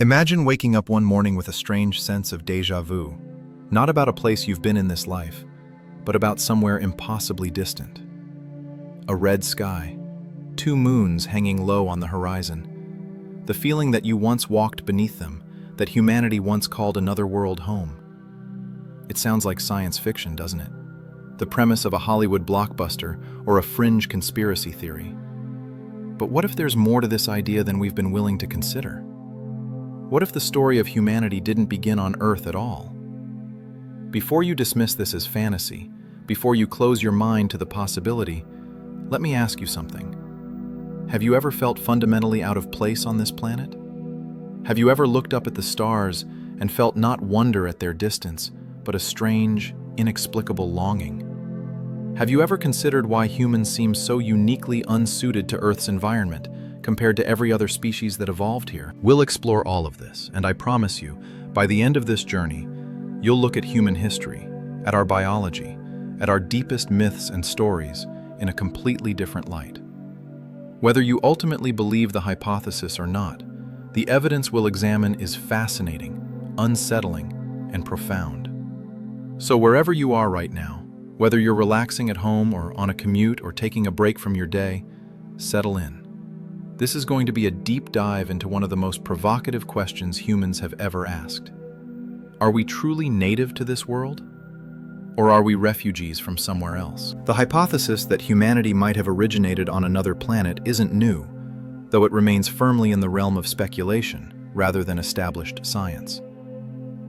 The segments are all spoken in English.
Imagine waking up one morning with a strange sense of déjà vu, not about a place you've been in this life, but about somewhere impossibly distant. A red sky, two moons hanging low on the horizon, the feeling that you once walked beneath them, that humanity once called another world home. It sounds like science fiction, doesn't it? The premise of a Hollywood blockbuster or a fringe conspiracy theory. But what if there's more to this idea than we've been willing to consider? What if the story of humanity didn't begin on Earth at all? Before you dismiss this as fantasy, before you close your mind to the possibility, let me ask you something. Have you ever felt fundamentally out of place on this planet? Have you ever looked up at the stars and felt not wonder at their distance, but a strange, inexplicable longing? Have you ever considered why humans seem so uniquely unsuited to Earth's environment compared to every other species that evolved here? We'll explore all of this, and I promise you, by the end of this journey, you'll look at human history, at our biology, at our deepest myths and stories in a completely different light. Whether you ultimately believe the hypothesis or not, the evidence we'll examine is fascinating, unsettling, and profound. So wherever you are right now, whether you're relaxing at home or on a commute or taking a break from your day, settle in. This is going to be a deep dive into one of the most provocative questions humans have ever asked. Are we truly native to this world? Or are we refugees from somewhere else? The hypothesis that humanity might have originated on another planet isn't new, though it remains firmly in the realm of speculation rather than established science.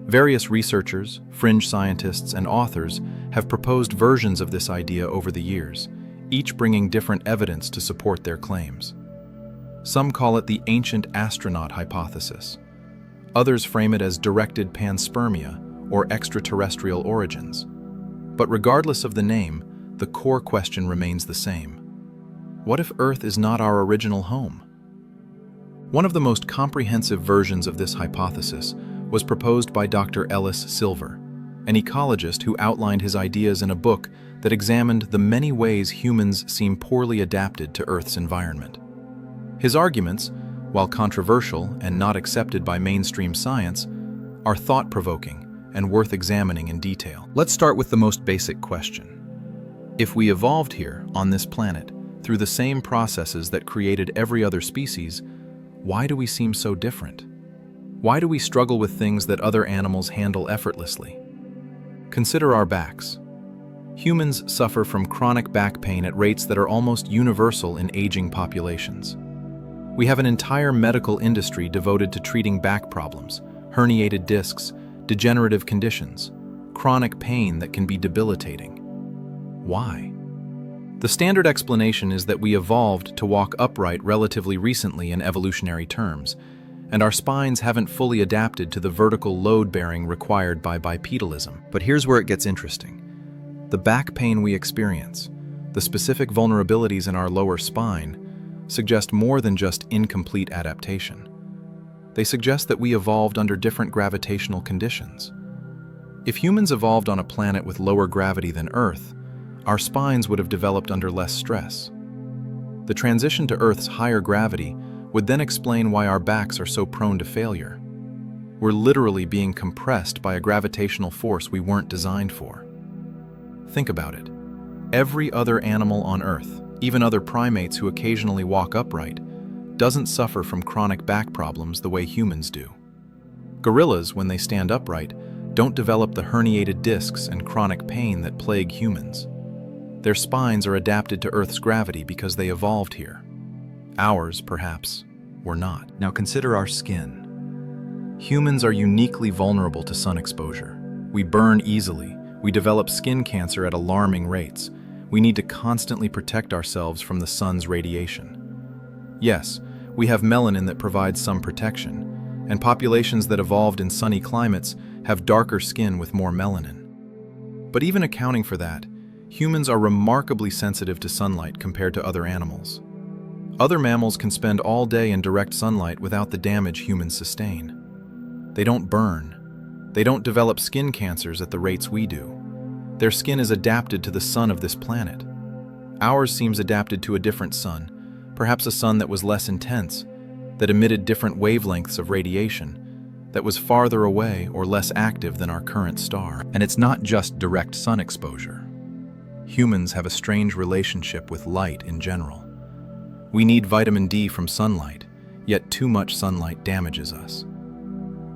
Various researchers, fringe scientists, and authors have proposed versions of this idea over the years, each bringing different evidence to support their claims. Some call it the ancient astronaut hypothesis. Others frame it as directed panspermia or extraterrestrial origins. But regardless of the name, the core question remains the same. What if Earth is not our original home? One of the most comprehensive versions of this hypothesis was proposed by Dr. Ellis Silver, an ecologist who outlined his ideas in a book that examined the many ways humans seem poorly adapted to Earth's environment. His arguments, while controversial and not accepted by mainstream science, are thought-provoking and worth examining in detail. Let's start with the most basic question. If we evolved here, on this planet, through the same processes that created every other species, why do we seem so different? Why do we struggle with things that other animals handle effortlessly? Consider our backs. Humans suffer from chronic back pain at rates that are almost universal in aging populations. We have an entire medical industry devoted to treating back problems, herniated discs, degenerative conditions, chronic pain that can be debilitating. Why? The standard explanation is that we evolved to walk upright relatively recently in evolutionary terms, and our spines haven't fully adapted to the vertical load-bearing required by bipedalism. But here's where it gets interesting. The back pain we experience, the specific vulnerabilities in our lower spine, suggest more than just incomplete adaptation. They suggest that we evolved under different gravitational conditions. If humans evolved on a planet with lower gravity than Earth, our spines would have developed under less stress. The transition to Earth's higher gravity would then explain why our backs are so prone to failure. We're literally being compressed by a gravitational force we weren't designed for. Think about it. Every other animal on Earth, even other primates who occasionally walk upright, doesn't suffer from chronic back problems the way humans do. Gorillas, when they stand upright, don't develop the herniated discs and chronic pain that plague humans. Their spines are adapted to Earth's gravity because they evolved here. Ours, perhaps, were not. Now consider our skin. Humans are uniquely vulnerable to sun exposure. We burn easily. We develop skin cancer at alarming rates. We need to constantly protect ourselves from the sun's radiation. Yes, we have melanin that provides some protection, and populations that evolved in sunny climates have darker skin with more melanin. But even accounting for that, humans are remarkably sensitive to sunlight compared to other animals. Other mammals can spend all day in direct sunlight without the damage humans sustain. They don't burn. They don't develop skin cancers at the rates we do. Their skin is adapted to the sun of this planet. Ours seems adapted to a different sun, perhaps a sun that was less intense, that emitted different wavelengths of radiation, that was farther away or less active than our current star. And it's not just direct sun exposure. Humans have a strange relationship with light in general. We need vitamin D from sunlight, yet too much sunlight damages us.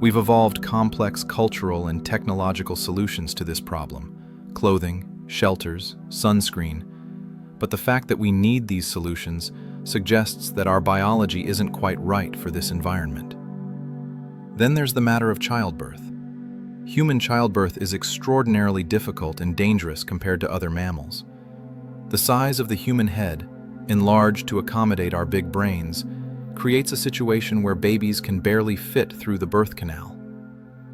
We've evolved complex cultural and technological solutions to this problem: clothing, shelters, sunscreen. But the fact that we need these solutions suggests that our biology isn't quite right for this environment. Then there's the matter of childbirth. Human childbirth is extraordinarily difficult and dangerous compared to other mammals. The size of the human head, enlarged to accommodate our big brains, creates a situation where babies can barely fit through the birth canal.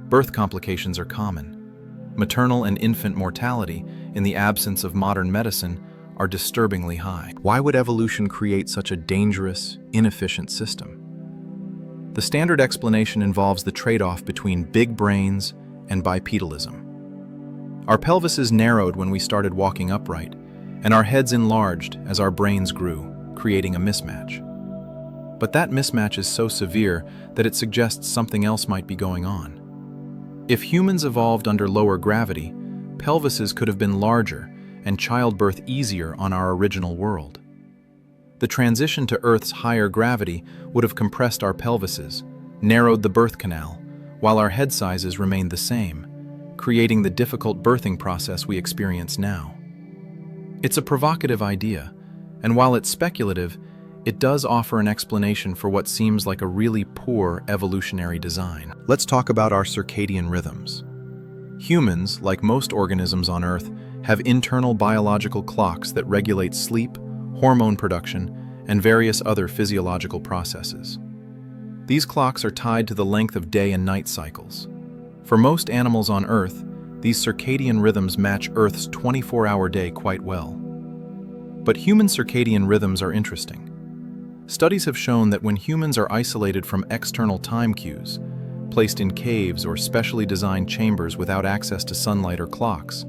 Birth complications are common. Maternal and infant mortality, in the absence of modern medicine, are disturbingly high. Why would evolution create such a dangerous, inefficient system? The standard explanation involves the trade-off between big brains and bipedalism. Our pelvises narrowed when we started walking upright, and our heads enlarged as our brains grew, creating a mismatch. But that mismatch is so severe that it suggests something else might be going on. If humans evolved under lower gravity, pelvises could have been larger and childbirth easier on our original world. The transition to Earth's higher gravity would have compressed our pelvises, narrowed the birth canal, while our head sizes remained the same, creating the difficult birthing process we experience now. It's a provocative idea, and while it's speculative, it does offer an explanation for what seems like a really poor evolutionary design. Let's talk about our circadian rhythms. Humans, like most organisms on Earth, have internal biological clocks that regulate sleep, hormone production, and various other physiological processes. These clocks are tied to the length of day and night cycles. For most animals on Earth, these circadian rhythms match Earth's 24-hour day quite well. But human circadian rhythms are interesting. Studies have shown that when humans are isolated from external time cues, placed in caves or specially designed chambers without access to sunlight or clocks,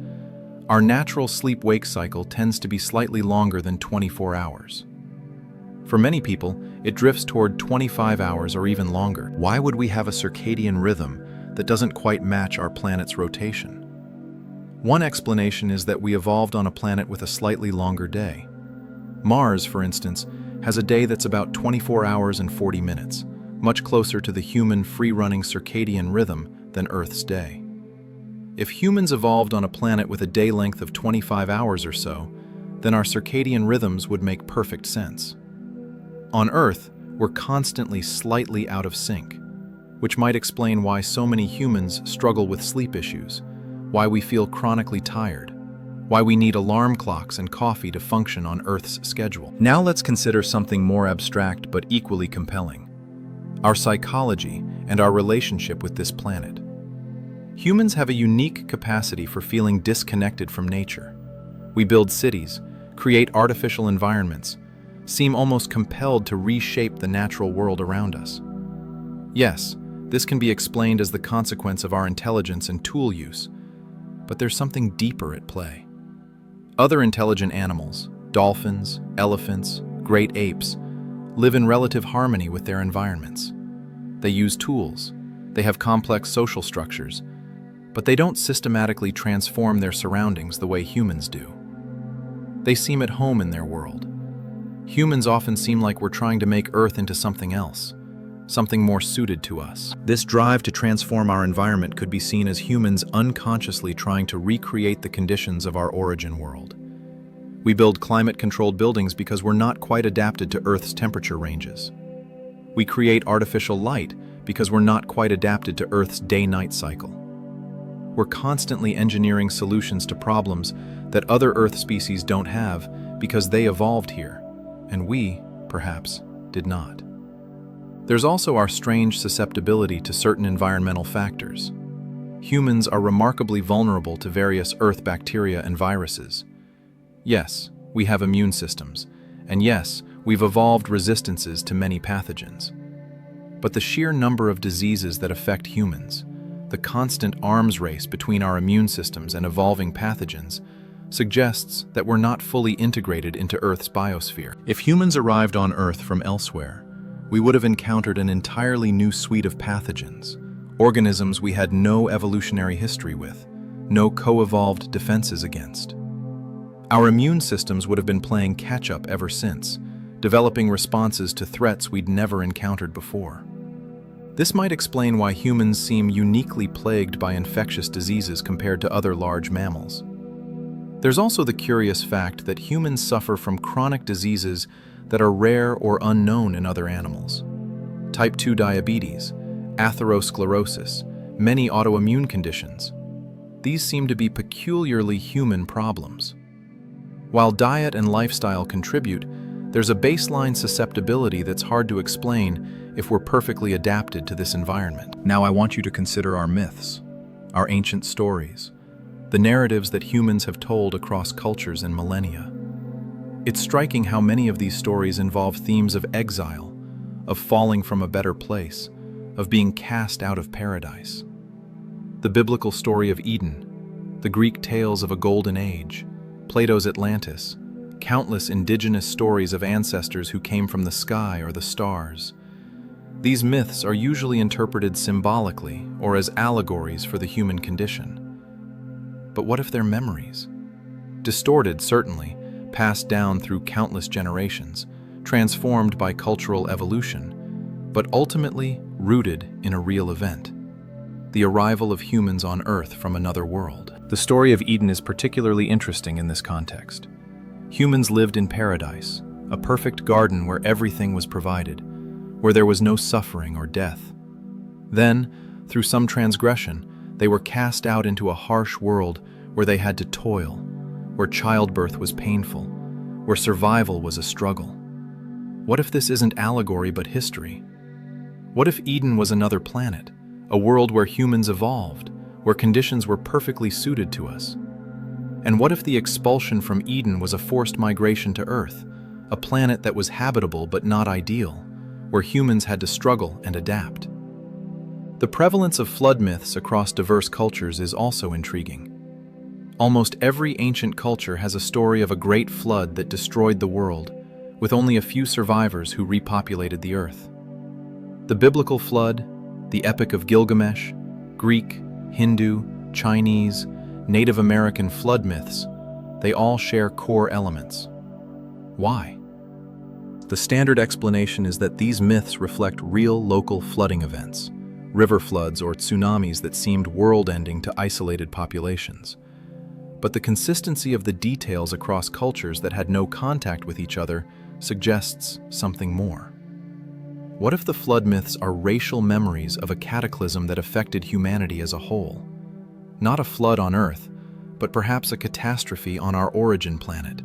our natural sleep-wake cycle tends to be slightly longer than 24 hours. For many people, it drifts toward 25 hours or even longer. Why would we have a circadian rhythm that doesn't quite match our planet's rotation? One explanation is that we evolved on a planet with a slightly longer day. Mars, for instance, has a day that's about 24 hours and 40 minutes, much closer to the human free-running circadian rhythm than Earth's day. If humans evolved on a planet with a day length of 25 hours or so, then our circadian rhythms would make perfect sense. On Earth, we're constantly slightly out of sync, which might explain why so many humans struggle with sleep issues, why we feel chronically tired, why we need alarm clocks and coffee to function on Earth's schedule. Now let's consider something more abstract but equally compelling: our psychology and our relationship with this planet. Humans have a unique capacity for feeling disconnected from nature. We build cities, create artificial environments, seem almost compelled to reshape the natural world around us. Yes, this can be explained as the consequence of our intelligence and tool use, but there's something deeper at play. Other intelligent animals, dolphins, elephants, great apes, live in relative harmony with their environments. They use tools, they have complex social structures, but they don't systematically transform their surroundings the way humans do. They seem at home in their world. Humans often seem like we're trying to make Earth into something else, something more suited to us. This drive to transform our environment could be seen as humans unconsciously trying to recreate the conditions of our origin world. We build climate-controlled buildings because we're not quite adapted to Earth's temperature ranges. We create artificial light because we're not quite adapted to Earth's day-night cycle. We're constantly engineering solutions to problems that other Earth species don't have because they evolved here, and we, perhaps, did not. There's also our strange susceptibility to certain environmental factors. Humans are remarkably vulnerable to various Earth bacteria and viruses. Yes, we have immune systems, and yes, we've evolved resistances to many pathogens. But the sheer number of diseases that affect humans, the constant arms race between our immune systems and evolving pathogens, suggests that we're not fully integrated into Earth's biosphere. If humans arrived on Earth from elsewhere, we would have encountered an entirely new suite of pathogens, organisms we had no evolutionary history with, no co-evolved defenses against. Our immune systems would have been playing catch-up ever since, developing responses to threats we'd never encountered before. This might explain why humans seem uniquely plagued by infectious diseases compared to other large mammals. There's also the curious fact that humans suffer from chronic diseases that are rare or unknown in other animals. Type 2 diabetes, atherosclerosis, many autoimmune conditions. These seem to be peculiarly human problems. While diet and lifestyle contribute, there's a baseline susceptibility that's hard to explain if we're perfectly adapted to this environment. Now I want you to consider our myths, our ancient stories, the narratives that humans have told across cultures and millennia. It's striking how many of these stories involve themes of exile, of falling from a better place, of being cast out of paradise. The biblical story of Eden, the Greek tales of a golden age, Plato's Atlantis, countless indigenous stories of ancestors who came from the sky or the stars. These myths are usually interpreted symbolically or as allegories for the human condition. But what if they're memories? Distorted, certainly, passed down through countless generations, transformed by cultural evolution, but ultimately rooted in a real event: the arrival of humans on Earth from another world. The story of Eden is particularly interesting in this context. Humans lived in paradise, a perfect garden where everything was provided, where there was no suffering or death. Then, through some transgression, they were cast out into a harsh world where they had to toil, where childbirth was painful, where survival was a struggle. What if this isn't allegory but history? What if Eden was another planet, a world where humans evolved, where conditions were perfectly suited to us? And what if the expulsion from Eden was a forced migration to Earth, a planet that was habitable but not ideal, where humans had to struggle and adapt? The prevalence of flood myths across diverse cultures is also intriguing. Almost every ancient culture has a story of a great flood that destroyed the world, with only a few survivors who repopulated the Earth. The biblical flood, the Epic of Gilgamesh, Greek, Hindu, Chinese, Native American flood myths, they all share core elements. Why? The standard explanation is that these myths reflect real local flooding events, river floods or tsunamis that seemed world-ending to isolated populations. But the consistency of the details across cultures that had no contact with each other suggests something more. What if the flood myths are racial memories of a cataclysm that affected humanity as a whole? Not a flood on Earth, but perhaps a catastrophe on our origin planet,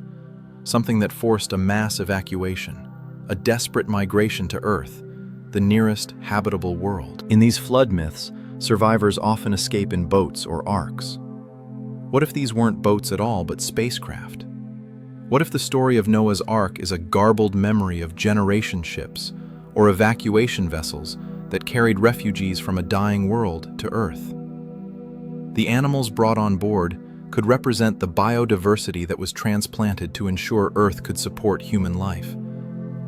something that forced a mass evacuation, a desperate migration to Earth, the nearest habitable world. In these flood myths, survivors often escape in boats or arks. What if these weren't boats at all, but spacecraft? What if the story of Noah's Ark is a garbled memory of generation ships or evacuation vessels that carried refugees from a dying world to Earth? The animals brought on board could represent the biodiversity that was transplanted to ensure Earth could support human life.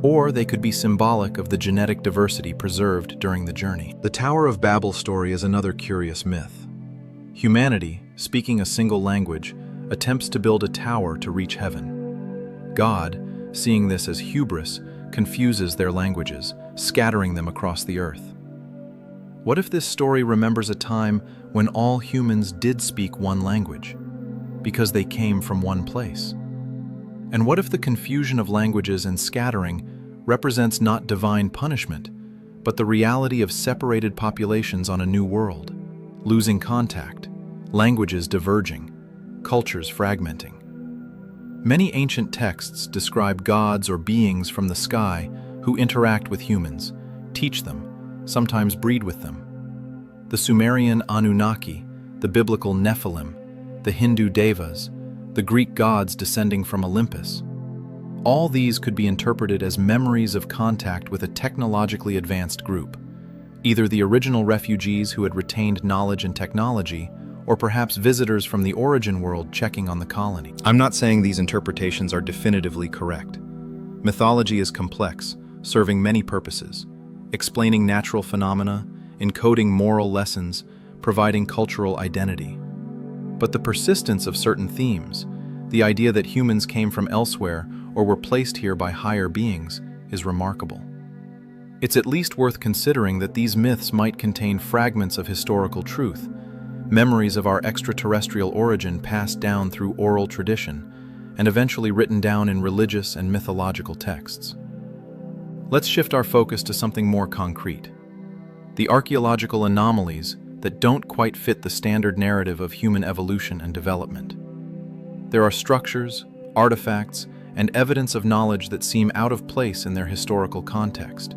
Or they could be symbolic of the genetic diversity preserved during the journey. The Tower of Babel story is another curious myth. Humanity, speaking a single language, attempts to build a tower to reach heaven. God, seeing this as hubris, confuses their languages, scattering them across the earth. What if this story remembers a time when all humans did speak one language, because they came from one place? And what if the confusion of languages and scattering represents not divine punishment, but the reality of separated populations on a new world, losing contact, languages diverging, cultures fragmenting? Many ancient texts describe gods or beings from the sky who interact with humans, teach them, sometimes breed with them. The Sumerian Anunnaki, the biblical Nephilim, the Hindu Devas, the Greek gods descending from Olympus. All these could be interpreted as memories of contact with a technologically advanced group, either the original refugees who had retained knowledge and technology, or perhaps visitors from the origin world checking on the colony. I'm not saying these interpretations are definitively correct. Mythology is complex, serving many purposes, explaining natural phenomena, encoding moral lessons, providing cultural identity. But the persistence of certain themes, the idea that humans came from elsewhere or were placed here by higher beings, is remarkable. It's at least worth considering that these myths might contain fragments of historical truth, memories of our extraterrestrial origin passed down through oral tradition, and eventually written down in religious and mythological texts. Let's shift our focus to something more concrete: the archaeological anomalies that don't quite fit the standard narrative of human evolution and development. There are structures, artifacts, and evidence of knowledge that seem out of place in their historical context,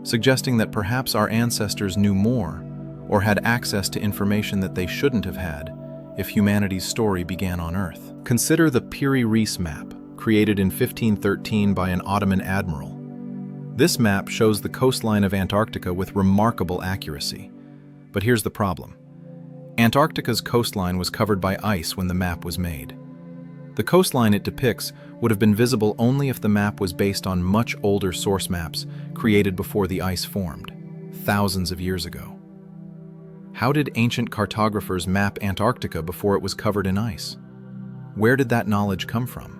suggesting that perhaps our ancestors knew more or had access to information that they shouldn't have had if humanity's story began on Earth. Consider the Piri Reis map, created in 1513 by an Ottoman admiral. This map shows the coastline of Antarctica with remarkable accuracy. But here's the problem. Antarctica's coastline was covered by ice when the map was made. The coastline it depicts would have been visible only if the map was based on much older source maps created before the ice formed, thousands of years ago. How did ancient cartographers map Antarctica before it was covered in ice? Where did that knowledge come from?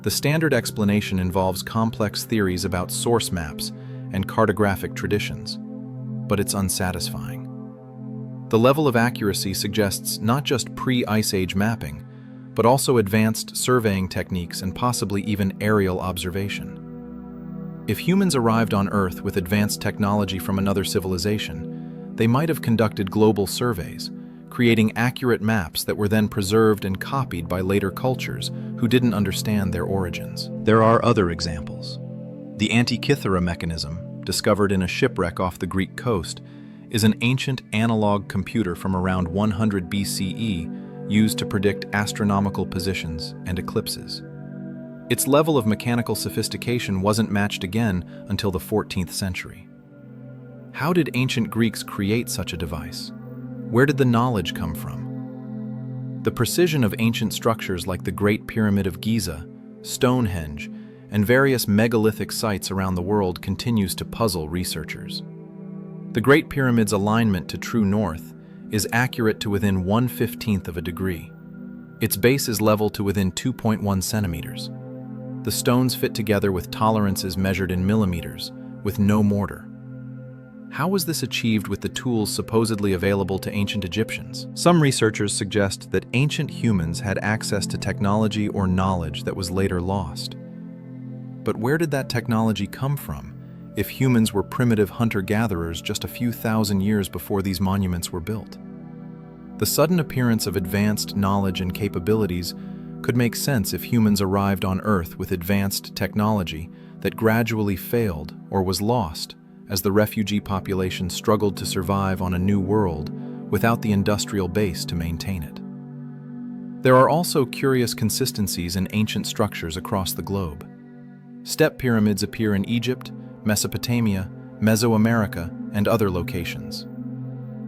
The standard explanation involves complex theories about source maps and cartographic traditions, but it's unsatisfying. The level of accuracy suggests not just pre-Ice Age mapping, but also advanced surveying techniques and possibly even aerial observation. If humans arrived on Earth with advanced technology from another civilization, they might have conducted global surveys, creating accurate maps that were then preserved and copied by later cultures who didn't understand their origins. There are other examples. The Antikythera mechanism, discovered in a shipwreck off the Greek coast, is an ancient analog computer from around 100 BCE used to predict astronomical positions and eclipses. Its level of mechanical sophistication wasn't matched again until the 14th century. How did ancient Greeks create such a device? Where did the knowledge come from? The precision of ancient structures like the Great Pyramid of Giza, Stonehenge, and various megalithic sites around the world continues to puzzle researchers. The Great Pyramid's alignment to true north is accurate to within 1/15 of a degree. Its base is level to within 2.1 centimeters. The stones fit together with tolerances measured in millimeters, with no mortar. How was this achieved with the tools supposedly available to ancient Egyptians? Some researchers suggest that ancient humans had access to technology or knowledge that was later lost. But where did that technology come from, if humans were primitive hunter-gatherers just a few thousand years before these monuments were built? The sudden appearance of advanced knowledge and capabilities could make sense if humans arrived on Earth with advanced technology that gradually failed or was lost as the refugee population struggled to survive on a new world without the industrial base to maintain it. There are also curious consistencies in ancient structures across the globe. Step pyramids appear in Egypt, Mesopotamia, Mesoamerica, and other locations.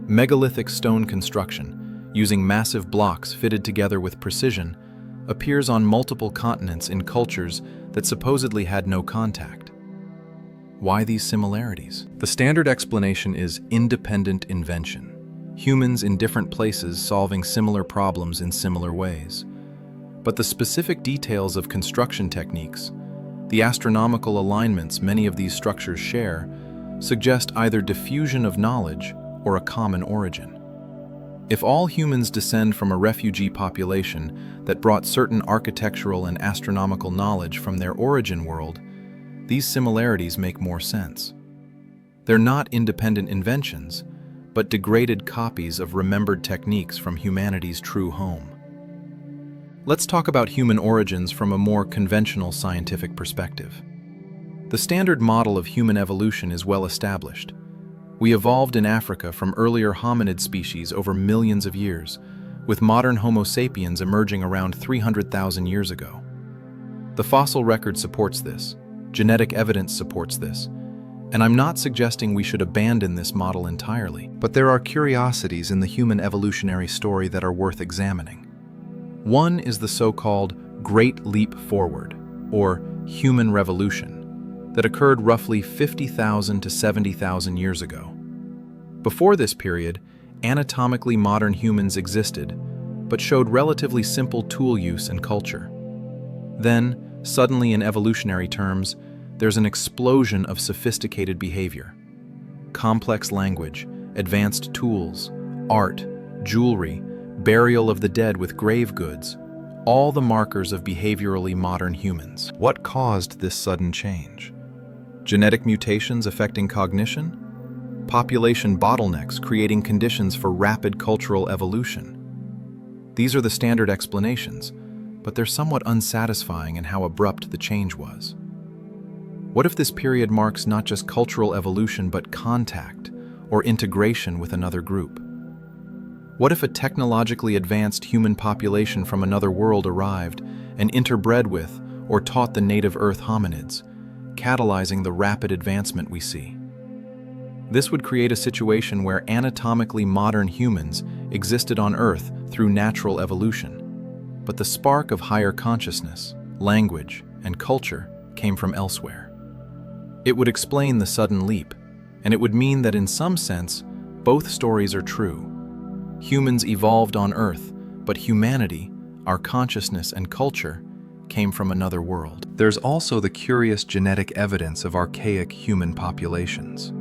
Megalithic stone construction, using massive blocks fitted together with precision, appears on multiple continents in cultures that supposedly had no contact. Why these similarities? The standard explanation is independent invention. Humans in different places solving similar problems in similar ways. But the specific details of construction techniques, the astronomical alignments many of these structures share, suggest either diffusion of knowledge or a common origin. If all humans descend from a refugee population that brought certain architectural and astronomical knowledge from their origin world, these similarities make more sense. They're not independent inventions, but degraded copies of remembered techniques from humanity's true home. Let's talk about human origins from a more conventional scientific perspective. The standard model of human evolution is well established. We evolved in Africa from earlier hominid species over millions of years, with modern Homo sapiens emerging around 300,000 years ago. The fossil record supports this. Genetic evidence supports this, and I'm not suggesting we should abandon this model entirely, but there are curiosities in the human evolutionary story that are worth examining. One is the so-called Great Leap Forward, or human revolution, that occurred roughly 50,000 to 70,000 years ago. Before this period, anatomically modern humans existed, but showed relatively simple tool use and culture. Then, suddenly in evolutionary terms, there's an explosion of sophisticated behavior. Complex language, advanced tools, art, jewelry, burial of the dead with grave goods, all the markers of behaviorally modern humans. What caused this sudden change? Genetic mutations affecting cognition? Population bottlenecks creating conditions for rapid cultural evolution? These are the standard explanations, but they're somewhat unsatisfying in how abrupt the change was. What if this period marks not just cultural evolution but contact or integration with another group? What if a technologically advanced human population from another world arrived and interbred with or taught the native Earth hominids, catalyzing the rapid advancement we see? This would create a situation where anatomically modern humans existed on Earth through natural evolution, but the spark of higher consciousness, language, and culture came from elsewhere. It would explain the sudden leap, and it would mean that in some sense, both stories are true. Humans evolved on Earth, but humanity, our consciousness and culture, came from another world. There's also the curious genetic evidence of archaic human populations.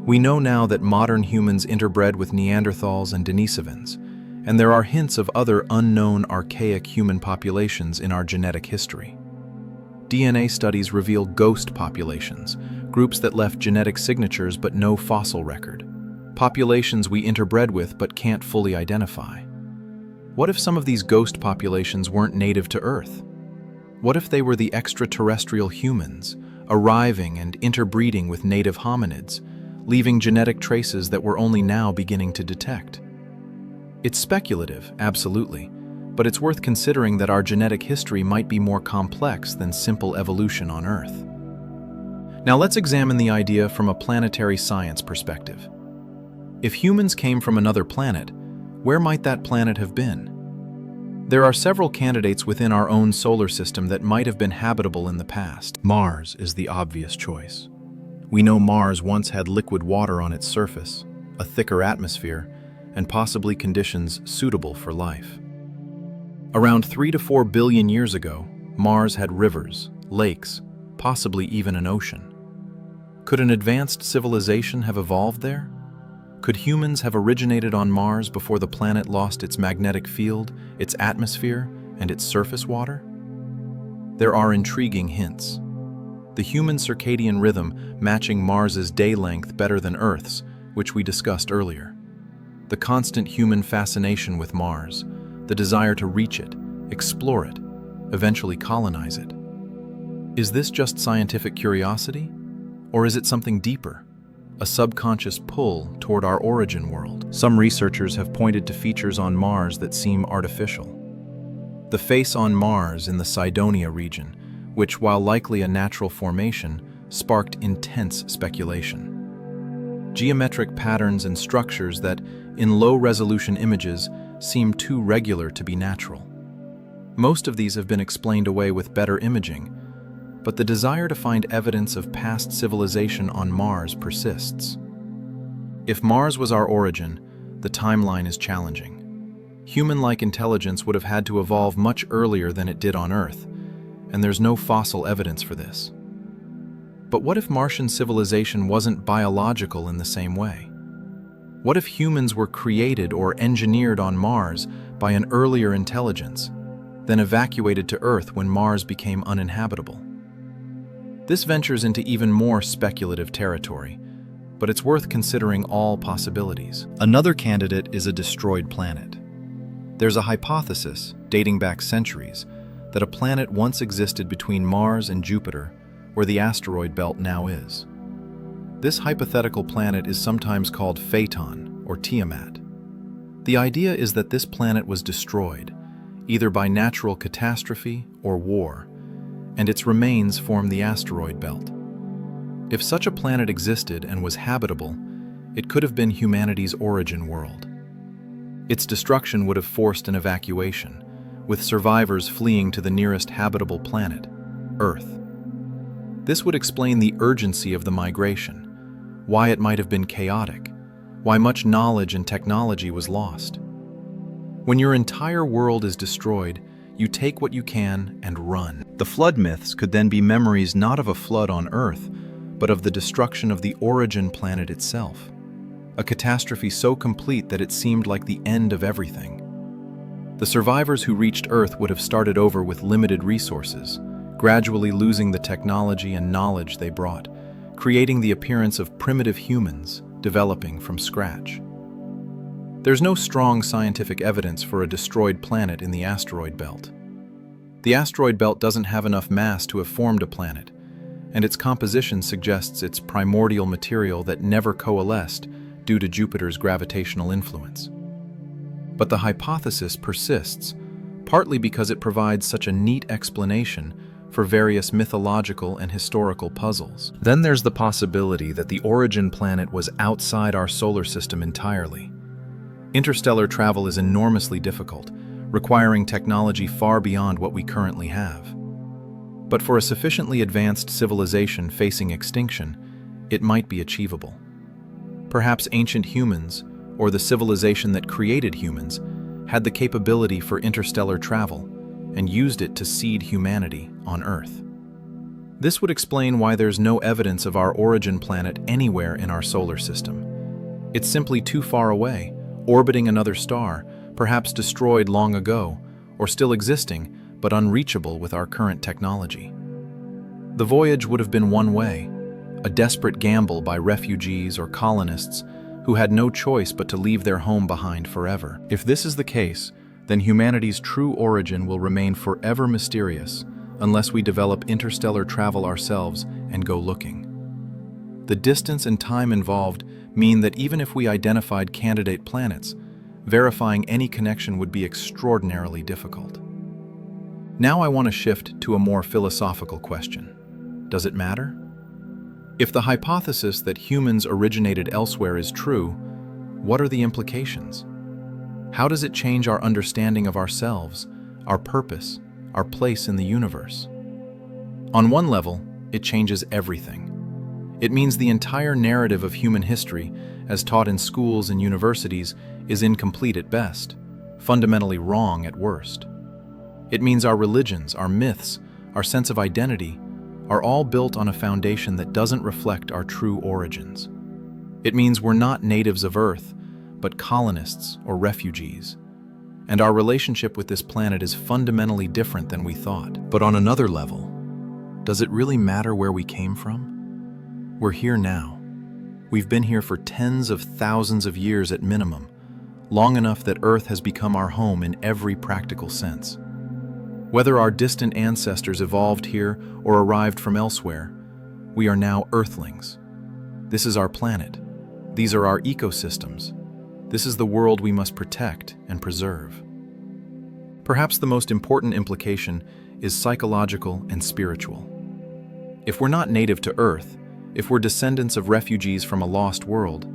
We know now that modern humans interbred with Neanderthals and Denisovans, and there are hints of other unknown archaic human populations in our genetic history. DNA studies reveal ghost populations, groups that left genetic signatures but no fossil record. Populations we interbred with but can't fully identify. What if some of these ghost populations weren't native to Earth? What if they were the extraterrestrial humans, arriving and interbreeding with native hominids, leaving genetic traces that we're only now beginning to detect? It's speculative, absolutely, but it's worth considering that our genetic history might be more complex than simple evolution on Earth. Now let's examine the idea from a planetary science perspective. If humans came from another planet, where might that planet have been? There are several candidates within our own solar system that might have been habitable in the past. Mars is the obvious choice. We know Mars once had liquid water on its surface, a thicker atmosphere, and possibly conditions suitable for life. Around 3 to 4 billion years ago, Mars had rivers, lakes, possibly even an ocean. Could an advanced civilization have evolved there? Could humans have originated on Mars before the planet lost its magnetic field, its atmosphere, and its surface water? There are intriguing hints. The human circadian rhythm matching Mars's day length better than Earth's, which we discussed earlier. The constant human fascination with Mars, the desire to reach it, explore it, eventually colonize it. Is this just scientific curiosity? Or is it something deeper? A subconscious pull toward our origin world? Some researchers have pointed to features on Mars that seem artificial. The face on Mars in the Cydonia region, which, while likely a natural formation, sparked intense speculation. Geometric patterns and structures that, in low-resolution images, seem too regular to be natural. Most of these have been explained away with better imaging, but the desire to find evidence of past civilization on Mars persists. If Mars was our origin, the timeline is challenging. Human-like intelligence would have had to evolve much earlier than it did on Earth, and there's no fossil evidence for this. But what if Martian civilization wasn't biological in the same way? What if humans were created or engineered on Mars by an earlier intelligence, then evacuated to Earth when Mars became uninhabitable? This ventures into even more speculative territory, but it's worth considering all possibilities. Another candidate is a destroyed planet. There's a hypothesis, dating back centuries, that a planet once existed between Mars and Jupiter, where the asteroid belt now is. This hypothetical planet is sometimes called Phaeton, or Tiamat. The idea is that this planet was destroyed, either by natural catastrophe or war, and its remains form the asteroid belt. If such a planet existed and was habitable, it could have been humanity's origin world. Its destruction would have forced an evacuation, with survivors fleeing to the nearest habitable planet, Earth. This would explain the urgency of the migration, why it might have been chaotic, why much knowledge and technology was lost. When your entire world is destroyed, you take what you can and run. The flood myths could then be memories not of a flood on Earth, but of the destruction of the origin planet itself. A catastrophe so complete that it seemed like the end of everything. The survivors who reached Earth would have started over with limited resources, gradually losing the technology and knowledge they brought, creating the appearance of primitive humans developing from scratch. There's no strong scientific evidence for a destroyed planet in the asteroid belt. The asteroid belt doesn't have enough mass to have formed a planet, and its composition suggests it's primordial material that never coalesced due to Jupiter's gravitational influence. But the hypothesis persists, partly because it provides such a neat explanation for various mythological and historical puzzles. Then there's the possibility that the origin planet was outside our solar system entirely. Interstellar travel is enormously difficult, requiring technology far beyond what we currently have. But for a sufficiently advanced civilization facing extinction, it might be achievable. Perhaps ancient humans, or the civilization that created humans, had the capability for interstellar travel and used it to seed humanity on Earth. This would explain why there's no evidence of our origin planet anywhere in our solar system. It's simply too far away, orbiting another star, perhaps destroyed long ago, or still existing, but unreachable with our current technology. The voyage would have been one way, a desperate gamble by refugees or colonists who had no choice but to leave their home behind forever. If this is the case, then humanity's true origin will remain forever mysterious unless we develop interstellar travel ourselves and go looking. The distance and time involved mean that even if we identified candidate planets, verifying any connection would be extraordinarily difficult. Now I want to shift to a more philosophical question. Does it matter? If the hypothesis that humans originated elsewhere is true, what are the implications? How does it change our understanding of ourselves, our purpose, our place in the universe? On one level, it changes everything. It means the entire narrative of human history, as taught in schools and universities, is incomplete at best, fundamentally wrong at worst. It means our religions, our myths, our sense of identity are all built on a foundation that doesn't reflect our true origins. It means we're not natives of Earth, but colonists or refugees. And our relationship with this planet is fundamentally different than we thought. But on another level, does it really matter where we came from? We're here now. We've been here for tens of thousands of years at minimum, long enough that Earth has become our home in every practical sense. Whether our distant ancestors evolved here or arrived from elsewhere, we are now Earthlings. This is our planet. These are our ecosystems. This is the world we must protect and preserve. Perhaps the most important implication is psychological and spiritual. If we're not native to Earth, if we're descendants of refugees from a lost world,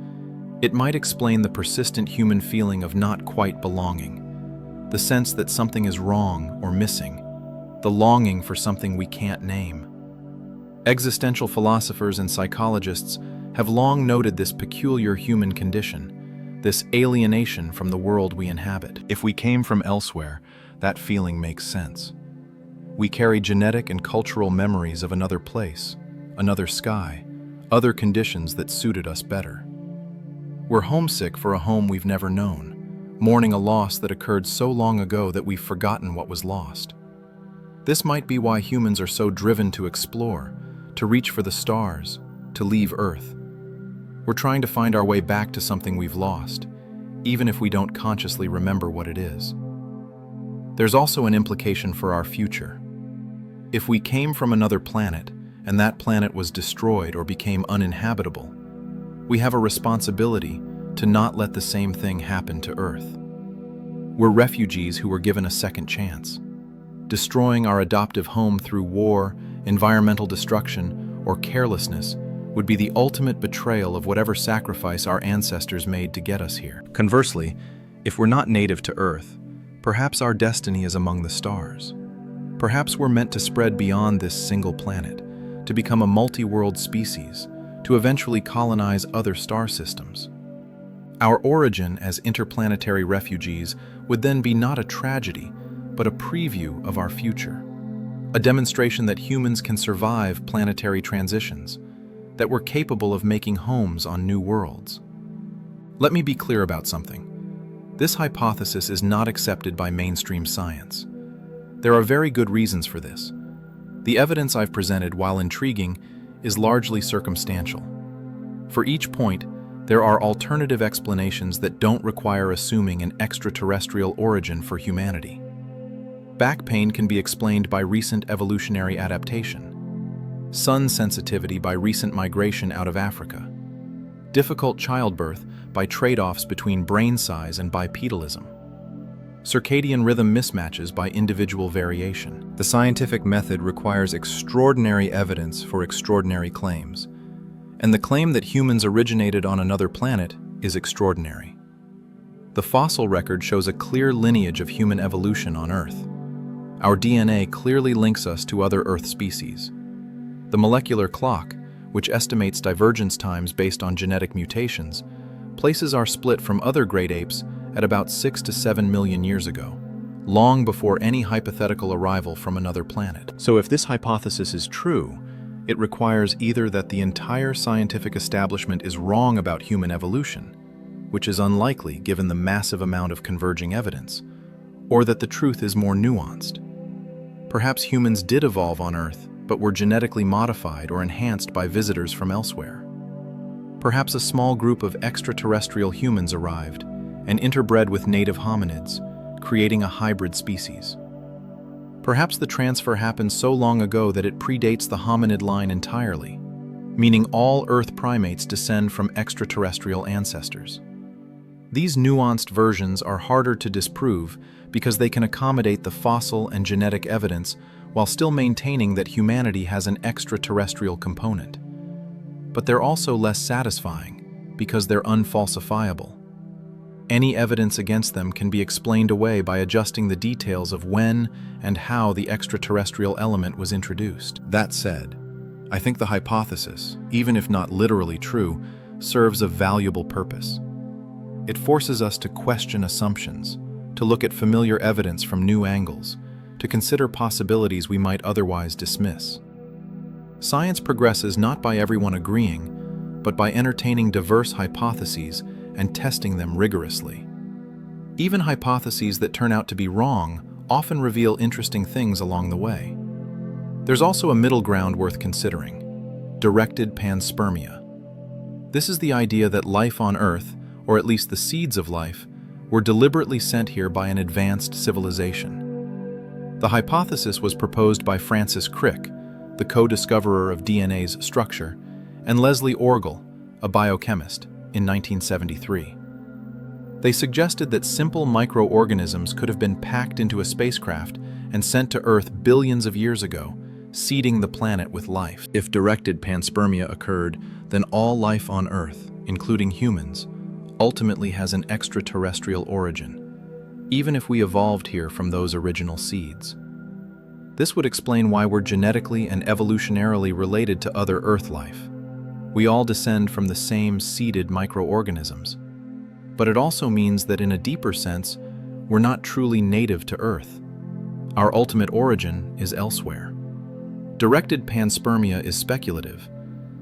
it might explain the persistent human feeling of not quite belonging, the sense that something is wrong or missing, the longing for something we can't name. Existential philosophers and psychologists have long noted this peculiar human condition, this alienation from the world we inhabit. If we came from elsewhere, that feeling makes sense. We carry genetic and cultural memories of another place, another sky, other conditions that suited us better. We're homesick for a home we've never known, mourning a loss that occurred so long ago that we've forgotten what was lost. This might be why humans are so driven to explore, to reach for the stars, to leave Earth. We're trying to find our way back to something we've lost, even if we don't consciously remember what it is. There's also an implication for our future. If we came from another planet, and that planet was destroyed or became uninhabitable, we have a responsibility to not let the same thing happen to Earth. We're refugees who were given a second chance. Destroying our adoptive home through war, environmental destruction, or carelessness would be the ultimate betrayal of whatever sacrifice our ancestors made to get us here. Conversely, if we're not native to Earth, perhaps our destiny is among the stars. Perhaps we're meant to spread beyond this single planet, to become a multi-world species, to eventually colonize other star systems. Our origin as interplanetary refugees would then be not a tragedy, but a preview of our future. A demonstration that humans can survive planetary transitions, that we're capable of making homes on new worlds. Let me be clear about something. This hypothesis is not accepted by mainstream science. There are very good reasons for this. The evidence I've presented, while intriguing, is largely circumstantial. For each point, there are alternative explanations that don't require assuming an extraterrestrial origin for humanity. Back pain can be explained by recent evolutionary adaptation. Sun sensitivity by recent migration out of Africa. Difficult childbirth by trade-offs between brain size and bipedalism. Circadian rhythm mismatches by individual variation. The scientific method requires extraordinary evidence for extraordinary claims. And the claim that humans originated on another planet is extraordinary. The fossil record shows a clear lineage of human evolution on Earth. Our DNA clearly links us to other Earth species. The molecular clock, which estimates divergence times based on genetic mutations, places our split from other great apes at about 6 to 7 million years ago, long before any hypothetical arrival from another planet. So if this hypothesis is true, it requires either that the entire scientific establishment is wrong about human evolution, which is unlikely given the massive amount of converging evidence, or that the truth is more nuanced. Perhaps humans did evolve on Earth, but were genetically modified or enhanced by visitors from elsewhere. Perhaps a small group of extraterrestrial humans arrived and interbred with native hominids, creating a hybrid species. Perhaps the transfer happened so long ago that it predates the hominid line entirely, meaning all Earth primates descend from extraterrestrial ancestors. These nuanced versions are harder to disprove because they can accommodate the fossil and genetic evidence while still maintaining that humanity has an extraterrestrial component. But they're also less satisfying because they're unfalsifiable. Any evidence against them can be explained away by adjusting the details of when and how the extraterrestrial element was introduced. That said, I think the hypothesis, even if not literally true, serves a valuable purpose. It forces us to question assumptions, to look at familiar evidence from new angles, to consider possibilities we might otherwise dismiss. Science progresses not by everyone agreeing, but by entertaining diverse hypotheses and testing them rigorously. Even hypotheses that turn out to be wrong often reveal interesting things along the way. There's also a middle ground worth considering: directed panspermia. This is the idea that life on Earth, or at least the seeds of life, were deliberately sent here by an advanced civilization. The hypothesis was proposed by Francis Crick, the co-discoverer of DNA's structure, and Leslie Orgel, a biochemist, in 1973. They suggested that simple microorganisms could have been packed into a spacecraft and sent to Earth billions of years ago, seeding the planet with life. If directed panspermia occurred, then all life on Earth, including humans, ultimately has an extraterrestrial origin, even if we evolved here from those original seeds. This would explain why we're genetically and evolutionarily related to other Earth life. We all descend from the same seeded microorganisms. But it also means that in a deeper sense, we're not truly native to Earth. Our ultimate origin is elsewhere. Directed panspermia is speculative,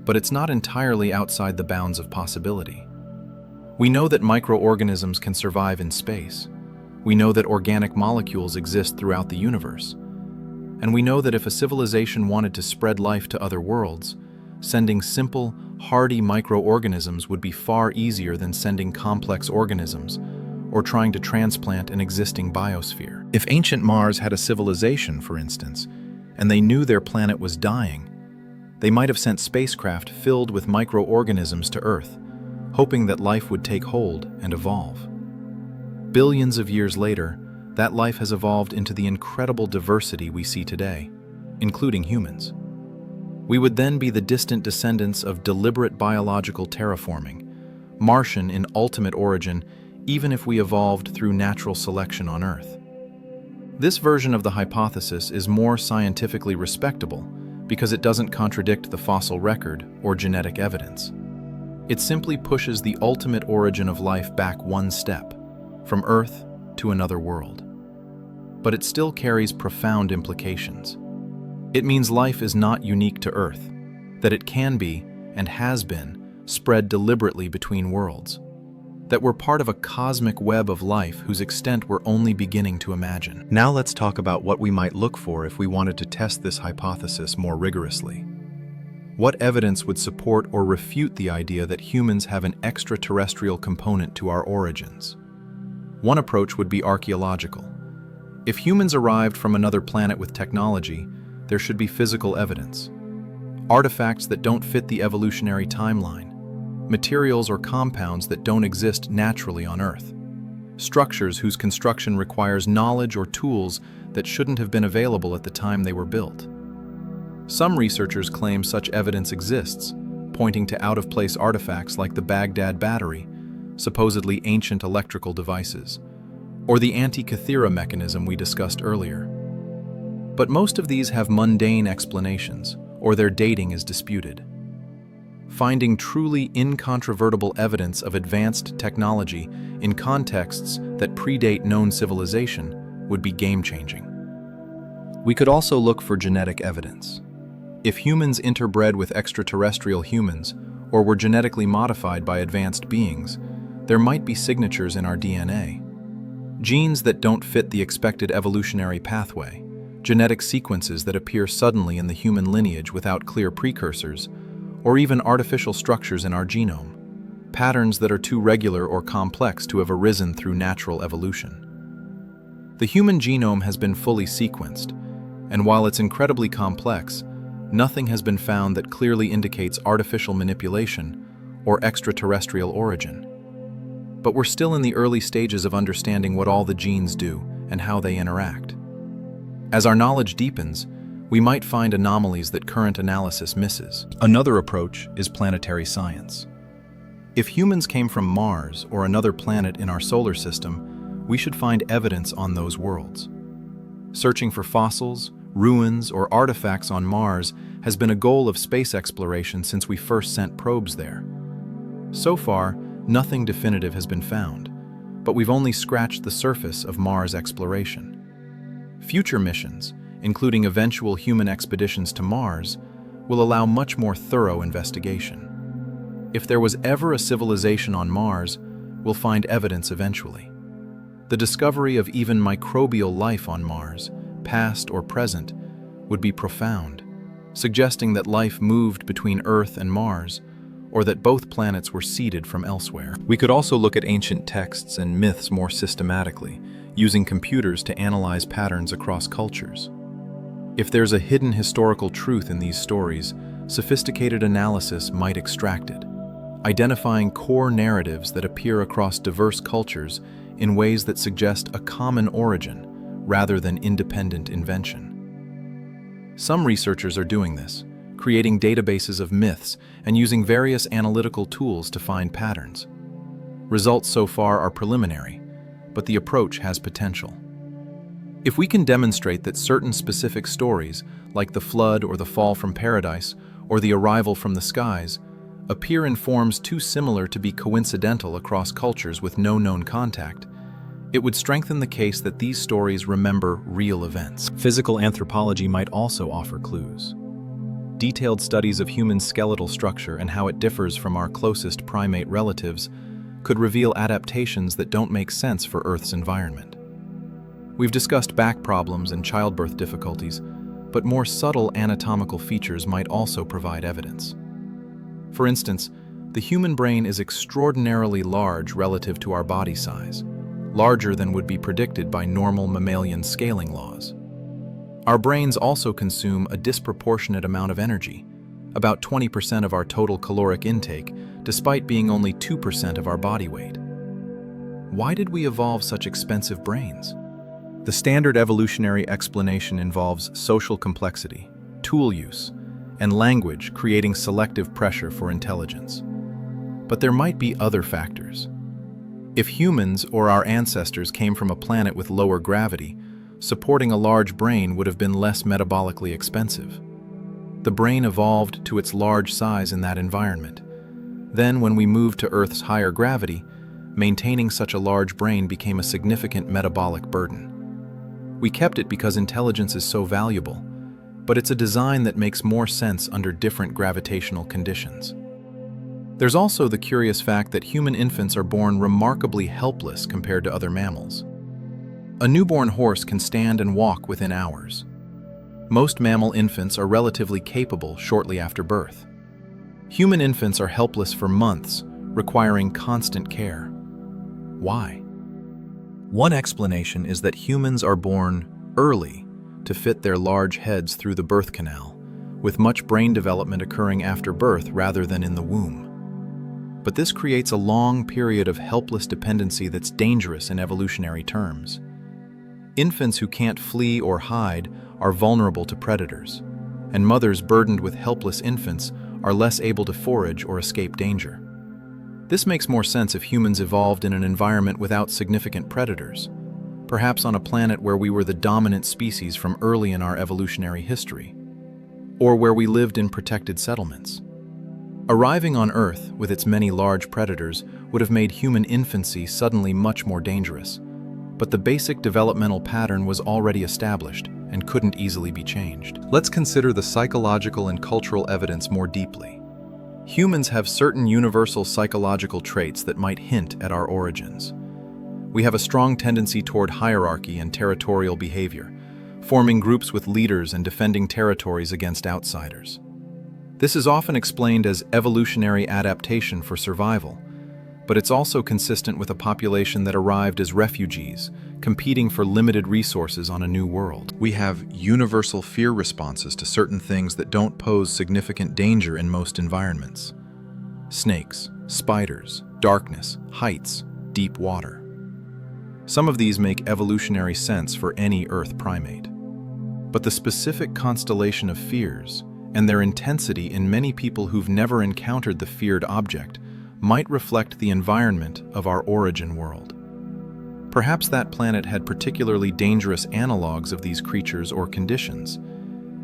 but it's not entirely outside the bounds of possibility. We know that microorganisms can survive in space. We know that organic molecules exist throughout the universe. And we know that if a civilization wanted to spread life to other worlds, sending simple, hardy microorganisms would be far easier than sending complex organisms or trying to transplant an existing biosphere. If ancient Mars had a civilization, for instance, and they knew their planet was dying, they might have sent spacecraft filled with microorganisms to Earth, hoping that life would take hold and evolve. Billions of years later, that life has evolved into the incredible diversity we see today, including humans. We would then be the distant descendants of deliberate biological terraforming, Martian in ultimate origin, even if we evolved through natural selection on Earth. This version of the hypothesis is more scientifically respectable because it doesn't contradict the fossil record or genetic evidence. It simply pushes the ultimate origin of life back one step, from Earth to another world. But it still carries profound implications. It means life is not unique to Earth, that it can be, and has been, spread deliberately between worlds, that we're part of a cosmic web of life whose extent we're only beginning to imagine. Now let's talk about what we might look for if we wanted to test this hypothesis more rigorously. What evidence would support or refute the idea that humans have an extraterrestrial component to our origins? One approach would be archaeological. If humans arrived from another planet with technology, there should be physical evidence. Artifacts that don't fit the evolutionary timeline, materials or compounds that don't exist naturally on Earth, structures whose construction requires knowledge or tools that shouldn't have been available at the time they were built. Some researchers claim such evidence exists, pointing to out-of-place artifacts like the Baghdad battery, supposedly ancient electrical devices, or the Antikythera mechanism we discussed earlier. But most of these have mundane explanations, or their dating is disputed. Finding truly incontrovertible evidence of advanced technology in contexts that predate known civilization would be game-changing. We could also look for genetic evidence. If humans interbred with extraterrestrial humans, or were genetically modified by advanced beings, there might be signatures in our DNA. Genes that don't fit the expected evolutionary pathway, genetic sequences that appear suddenly in the human lineage without clear precursors, or even artificial structures in our genome, patterns that are too regular or complex to have arisen through natural evolution. The human genome has been fully sequenced, and while it's incredibly complex, nothing has been found that clearly indicates artificial manipulation or extraterrestrial origin. But we're still in the early stages of understanding what all the genes do and how they interact. As our knowledge deepens, we might find anomalies that current analysis misses. Another approach is planetary science. If humans came from Mars or another planet in our solar system, we should find evidence on those worlds. Searching for fossils, ruins, or artifacts on Mars has been a goal of space exploration since we first sent probes there. So far, nothing definitive has been found, but we've only scratched the surface of Mars exploration. Future missions, including eventual human expeditions to Mars, will allow much more thorough investigation. If there was ever a civilization on Mars, we'll find evidence eventually. The discovery of even microbial life on Mars, past or present, would be profound, suggesting that life moved between Earth and Mars, or that both planets were seeded from elsewhere. We could also look at ancient texts and myths more systematically, using computers to analyze patterns across cultures. If there's a hidden historical truth in these stories, sophisticated analysis might extract it, identifying core narratives that appear across diverse cultures in ways that suggest a common origin rather than independent invention. Some researchers are doing this, creating databases of myths and using various analytical tools to find patterns. Results so far are preliminary, but the approach has potential. If we can demonstrate that certain specific stories, like the flood or the fall from paradise or the arrival from the skies, appear in forms too similar to be coincidental across cultures with no known contact, it would strengthen the case that these stories remember real events. Physical anthropology might also offer clues. Detailed studies of human skeletal structure and how it differs from our closest primate relatives could reveal adaptations that don't make sense for Earth's environment. We've discussed back problems and childbirth difficulties, but more subtle anatomical features might also provide evidence. For instance, the human brain is extraordinarily large relative to our body size, larger than would be predicted by normal mammalian scaling laws. Our brains also consume a disproportionate amount of energy, about 20% of our total caloric intake, despite being only 2% of our body weight. Why did we evolve such expensive brains? The standard evolutionary explanation involves social complexity, tool use, and language creating selective pressure for intelligence. But there might be other factors. If humans or our ancestors came from a planet with lower gravity, supporting a large brain would have been less metabolically expensive. The brain evolved to its large size in that environment, Then, when we moved to Earth's higher gravity, maintaining such a large brain became a significant metabolic burden. We kept it because intelligence is so valuable, but it's a design that makes more sense under different gravitational conditions. There's also the curious fact that human infants are born remarkably helpless compared to other mammals. A newborn horse can stand and walk within hours. Most mammal infants are relatively capable shortly after birth. Human infants are helpless for months, requiring constant care. Why? One explanation is that humans are born early to fit their large heads through the birth canal, with much brain development occurring after birth rather than in the womb. But this creates a long period of helpless dependency that's dangerous in evolutionary terms. Infants who can't flee or hide are vulnerable to predators, and mothers burdened with helpless infants are less able to forage or escape danger. This makes more sense if humans evolved in an environment without significant predators, perhaps on a planet where we were the dominant species from early in our evolutionary history, or where we lived in protected settlements. Arriving on Earth with its many large predators would have made human infancy suddenly much more dangerous, but the basic developmental pattern was already established and couldn't easily be changed. Let's consider the psychological and cultural evidence more deeply. Humans have certain universal psychological traits that might hint at our origins. We have a strong tendency toward hierarchy and territorial behavior, forming groups with leaders and defending territories against outsiders. This is often explained as evolutionary adaptation for survival, but it's also consistent with a population that arrived as refugees, competing for limited resources on a new world. We have universal fear responses to certain things that don't pose significant danger in most environments. Snakes, spiders, darkness, heights, deep water. Some of these make evolutionary sense for any Earth primate. But the specific constellation of fears and their intensity in many people who've never encountered the feared object might reflect the environment of our origin world. Perhaps that planet had particularly dangerous analogs of these creatures or conditions,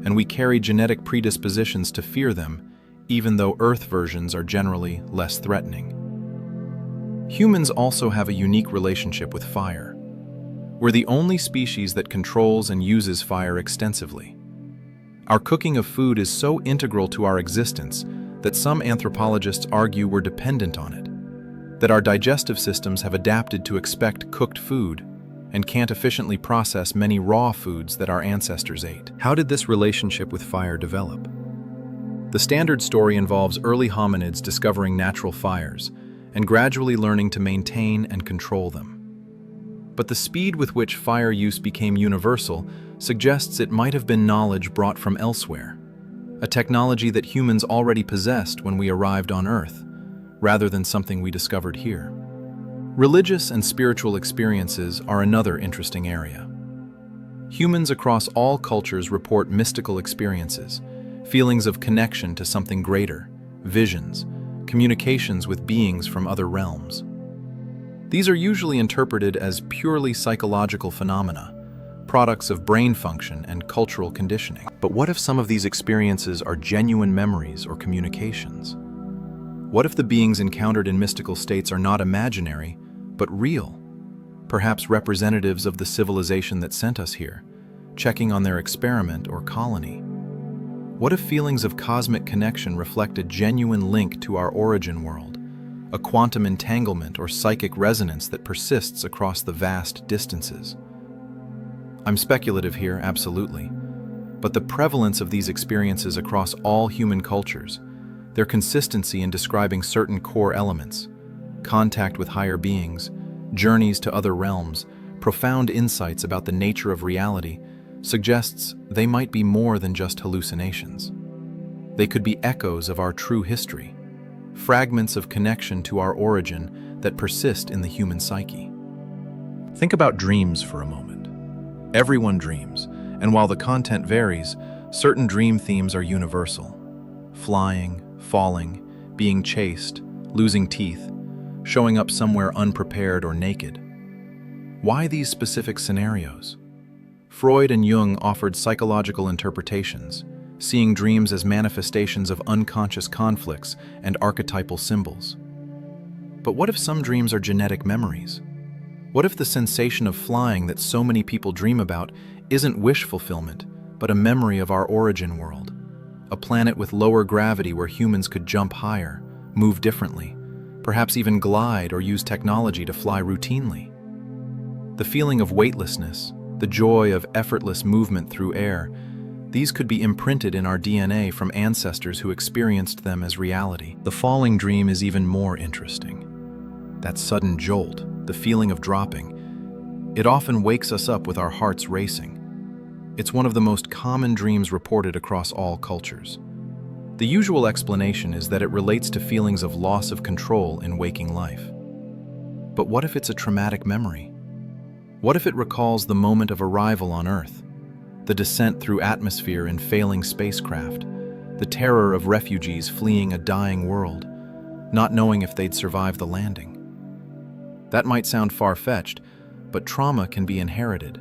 and we carry genetic predispositions to fear them, even though Earth versions are generally less threatening. Humans also have a unique relationship with fire. We're the only species that controls and uses fire extensively. Our cooking of food is so integral to our existence that some anthropologists argue we're dependent on it, that our digestive systems have adapted to expect cooked food and can't efficiently process many raw foods that our ancestors ate. How did this relationship with fire develop? The standard story involves early hominids discovering natural fires and gradually learning to maintain and control them. But the speed with which fire use became universal suggests it might have been knowledge brought from elsewhere, a technology that humans already possessed when we arrived on Earth, rather than something we discovered here. Religious and spiritual experiences are another interesting area. Humans across all cultures report mystical experiences, feelings of connection to something greater, visions, communications with beings from other realms. These are usually interpreted as purely psychological phenomena, products of brain function and cultural conditioning. But what if some of these experiences are genuine memories or communications? What if the beings encountered in mystical states are not imaginary, but real? Perhaps representatives of the civilization that sent us here, checking on their experiment or colony. What if feelings of cosmic connection reflect a genuine link to our origin world, a quantum entanglement or psychic resonance that persists across the vast distances? I'm speculative here, absolutely, but the prevalence of these experiences across all human cultures, their consistency in describing certain core elements, contact with higher beings, journeys to other realms, profound insights about the nature of reality, suggests they might be more than just hallucinations. They could be echoes of our true history, fragments of connection to our origin that persist in the human psyche. Think about dreams for a moment. Everyone dreams, and while the content varies, certain dream themes are universal. Flying, falling, being chased, losing teeth, showing up somewhere unprepared or naked. Why these specific scenarios? Freud and Jung offered psychological interpretations, seeing dreams as manifestations of unconscious conflicts and archetypal symbols. But what if some dreams are genetic memories? What if the sensation of flying that so many people dream about isn't wish fulfillment, but a memory of our origin world? A planet with lower gravity where humans could jump higher, move differently, perhaps even glide or use technology to fly routinely. The feeling of weightlessness, the joy of effortless movement through air, these could be imprinted in our DNA from ancestors who experienced them as reality. The falling dream is even more interesting. That sudden jolt, the feeling of dropping, it often wakes us up with our hearts racing. It's one of the most common dreams reported across all cultures. The usual explanation is that it relates to feelings of loss of control in waking life. But what if it's a traumatic memory? What if it recalls the moment of arrival on Earth, the descent through atmosphere in failing spacecraft, the terror of refugees fleeing a dying world, not knowing if they'd survive the landing? That might sound far-fetched, but trauma can be inherited.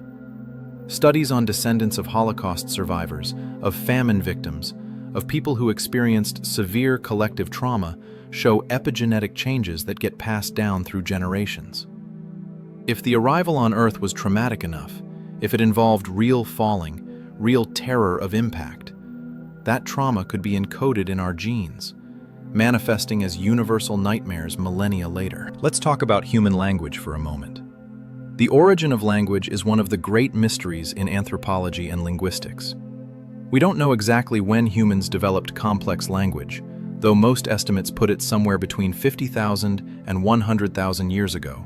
Studies on descendants of Holocaust survivors, of famine victims, of people who experienced severe collective trauma show epigenetic changes that get passed down through generations. If the arrival on Earth was traumatic enough, if it involved real falling, real terror of impact, that trauma could be encoded in our genes, manifesting as universal nightmares millennia later. Let's talk about human language for a moment. The origin of language is one of the great mysteries in anthropology and linguistics. We don't know exactly when humans developed complex language, though most estimates put it somewhere between 50,000 and 100,000 years ago,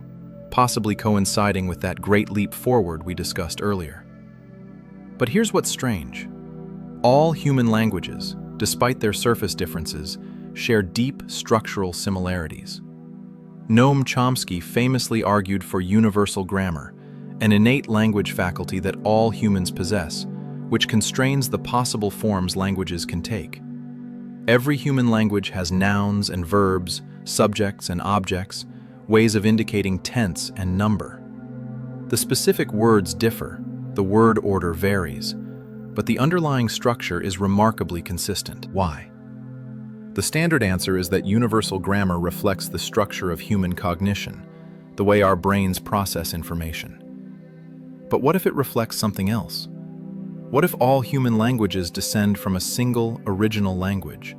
possibly coinciding with that great leap forward we discussed earlier. But here's what's strange. All human languages, despite their surface differences, share deep structural similarities. Noam Chomsky famously argued for universal grammar, an innate language faculty that all humans possess, which constrains the possible forms languages can take. Every human language has nouns and verbs, subjects and objects, ways of indicating tense and number. The specific words differ, the word order varies, but the underlying structure is remarkably consistent. Why? The standard answer is that universal grammar reflects the structure of human cognition, the way our brains process information. But what if it reflects something else? What if all human languages descend from a single, original language,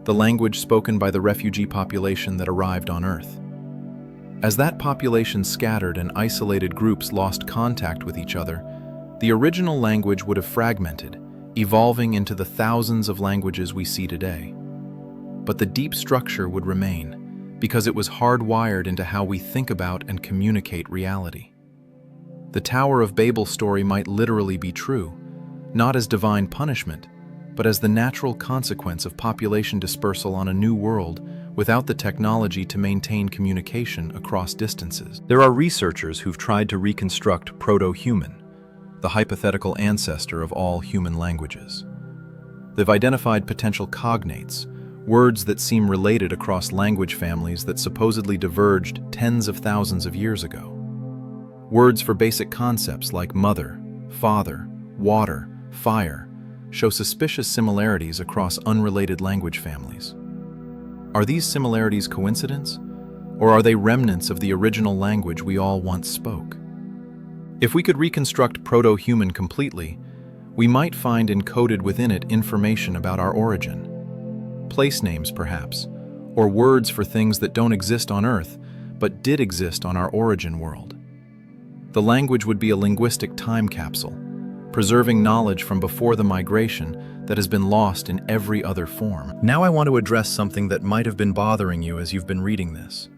the language spoken by the refugee population that arrived on Earth? As that population scattered and isolated groups lost contact with each other, the original language would have fragmented, evolving into the thousands of languages we see today. But the deep structure would remain, because it was hardwired into how we think about and communicate reality. The Tower of Babel story might literally be true, not as divine punishment, but as the natural consequence of population dispersal on a new world without the technology to maintain communication across distances. There are researchers who've tried to reconstruct proto-human, the hypothetical ancestor of all human languages. They've identified potential cognates, words that seem related across language families that supposedly diverged tens of thousands of years ago. Words for basic concepts like mother, father, water, fire show suspicious similarities across unrelated language families. Are these similarities coincidence, or are they remnants of the original language we all once spoke? If we could reconstruct proto-human completely, we might find encoded within it information about our origin. Place names, perhaps, or words for things that don't exist on Earth, but did exist on our origin world. The language would be a linguistic time capsule, preserving knowledge from before the migration that has been lost in every other form. Now I want to address something that might have been bothering you as you've been reading this.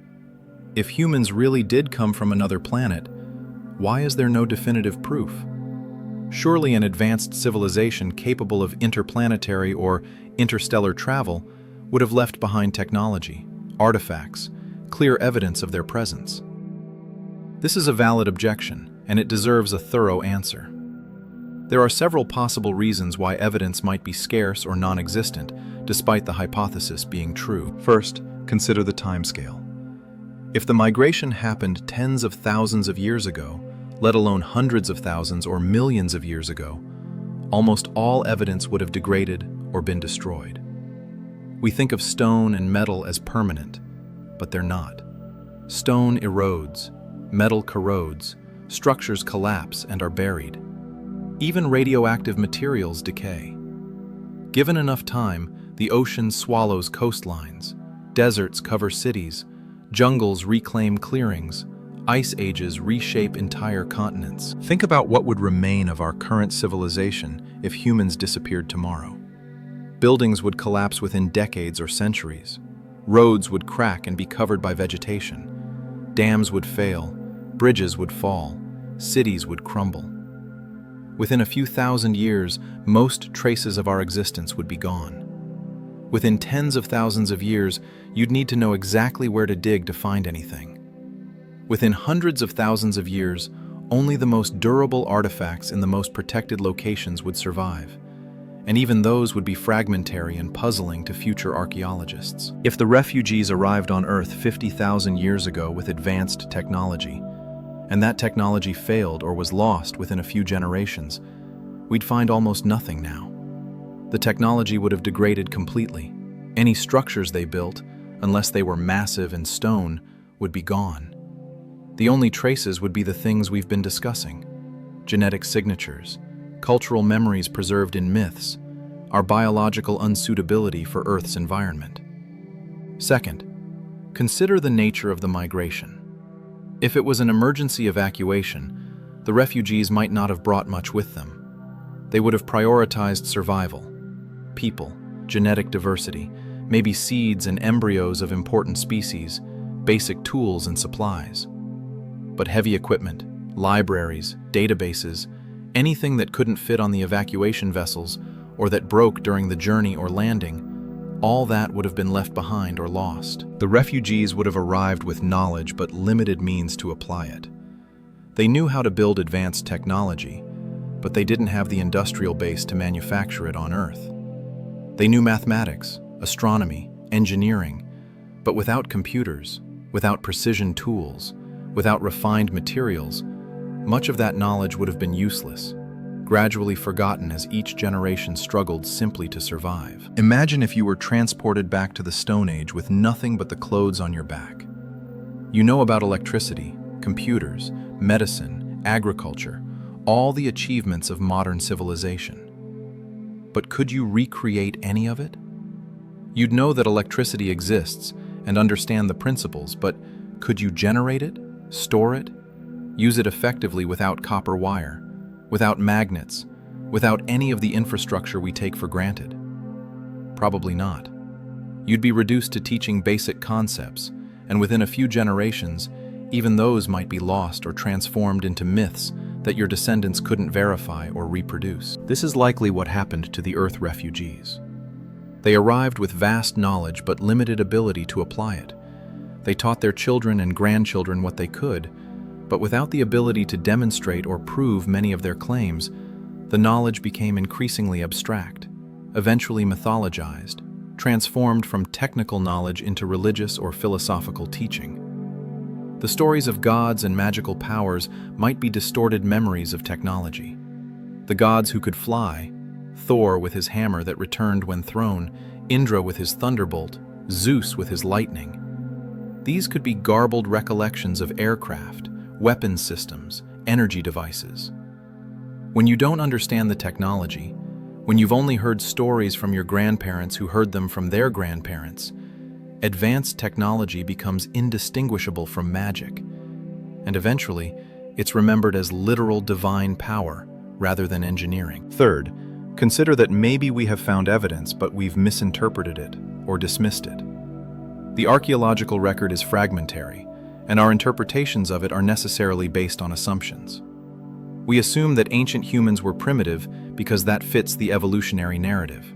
If humans really did come from another planet, why is there no definitive proof? Surely an advanced civilization capable of interplanetary or interstellar travel would have left behind technology, artifacts, clear evidence of their presence. This is a valid objection, and it deserves a thorough answer. There are several possible reasons why evidence might be scarce or non-existent, despite the hypothesis being true. First, consider the timescale. If the migration happened tens of thousands of years ago, let alone hundreds of thousands or millions of years ago, almost all evidence would have degraded or been destroyed. We think of stone and metal as permanent, but they're not. Stone erodes, metal corrodes, structures collapse and are buried. Even radioactive materials decay. Given enough time, the ocean swallows coastlines, deserts cover cities, jungles reclaim clearings, ice ages reshape entire continents. Think about what would remain of our current civilization if humans disappeared tomorrow. Buildings would collapse within decades or centuries. Roads would crack and be covered by vegetation. Dams would fail, bridges would fall, cities would crumble. Within a few thousand years, most traces of our existence would be gone. Within tens of thousands of years, you'd need to know exactly where to dig to find anything. Within hundreds of thousands of years, only the most durable artifacts in the most protected locations would survive, and even those would be fragmentary and puzzling to future archaeologists. If the refugees arrived on Earth 50,000 years ago with advanced technology, and that technology failed or was lost within a few generations, we'd find almost nothing now. The technology would have degraded completely. Any structures they built, unless they were massive and stone, would be gone. The only traces would be the things we've been discussing: genetic signatures, cultural memories preserved in myths, our biological unsuitability for Earth's environment. Second, consider the nature of the migration. If it was an emergency evacuation, the refugees might not have brought much with them. They would have prioritized survival, people, genetic diversity, maybe seeds and embryos of important species, basic tools and supplies. But heavy equipment, libraries, databases, anything that couldn't fit on the evacuation vessels or that broke during the journey or landing, all that would have been left behind or lost. The refugees would have arrived with knowledge but limited means to apply it. They knew how to build advanced technology, but they didn't have the industrial base to manufacture it on Earth. They knew mathematics, astronomy, engineering, but without computers, without precision tools, without refined materials, much of that knowledge would have been useless, gradually forgotten as each generation struggled simply to survive. Imagine if you were transported back to the Stone Age with nothing but the clothes on your back. You know about electricity, computers, medicine, agriculture, all the achievements of modern civilization. But could you recreate any of it? You'd know that electricity exists and understand the principles, but could you generate it, store it, use it effectively without copper wire, without magnets, without any of the infrastructure we take for granted? Probably not. You'd be reduced to teaching basic concepts, and within a few generations, even those might be lost or transformed into myths that your descendants couldn't verify or reproduce. This is likely what happened to the Earth refugees. They arrived with vast knowledge but limited ability to apply it. They taught their children and grandchildren what they could, but without the ability to demonstrate or prove many of their claims, the knowledge became increasingly abstract, eventually mythologized, transformed from technical knowledge into religious or philosophical teaching. The stories of gods and magical powers might be distorted memories of technology. The gods who could fly, Thor with his hammer that returned when thrown, Indra with his thunderbolt, Zeus with his lightning. These could be garbled recollections of aircraft, weapon systems, energy devices. When you don't understand the technology, when you've only heard stories from your grandparents who heard them from their grandparents, advanced technology becomes indistinguishable from magic, and eventually, it's remembered as literal divine power rather than engineering. Third, consider that maybe we have found evidence, but we've misinterpreted it or dismissed it. The archaeological record is fragmentary, and our interpretations of it are necessarily based on assumptions. We assume that ancient humans were primitive because that fits the evolutionary narrative.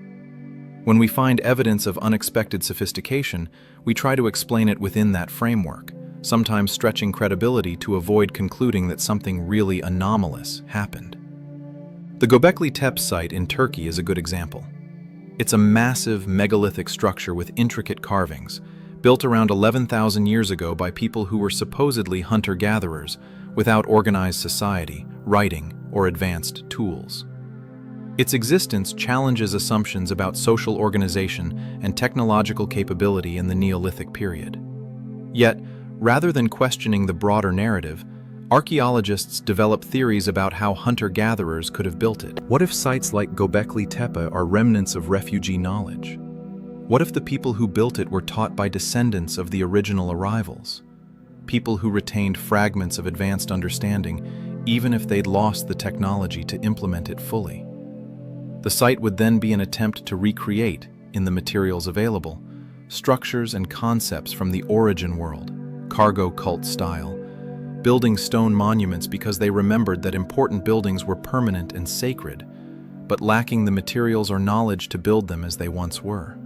When we find evidence of unexpected sophistication, we try to explain it within that framework, sometimes stretching credibility to avoid concluding that something really anomalous happened. The Göbekli Tepe site in Turkey is a good example. It's a massive megalithic structure with intricate carvings, built around 11,000 years ago by people who were supposedly hunter-gatherers, without organized society, writing, or advanced tools. Its existence challenges assumptions about social organization and technological capability in the Neolithic period. Yet, rather than questioning the broader narrative, archaeologists develop theories about how hunter-gatherers could have built it. What if sites like Göbekli Tepe are remnants of refugee knowledge? What if the people who built it were taught by descendants of the original arrivals? People who retained fragments of advanced understanding, even if they'd lost the technology to implement it fully. The site would then be an attempt to recreate, in the materials available, structures and concepts from the origin world, cargo cult style, building stone monuments because they remembered that important buildings were permanent and sacred, but lacking the materials or knowledge to build them as they once were.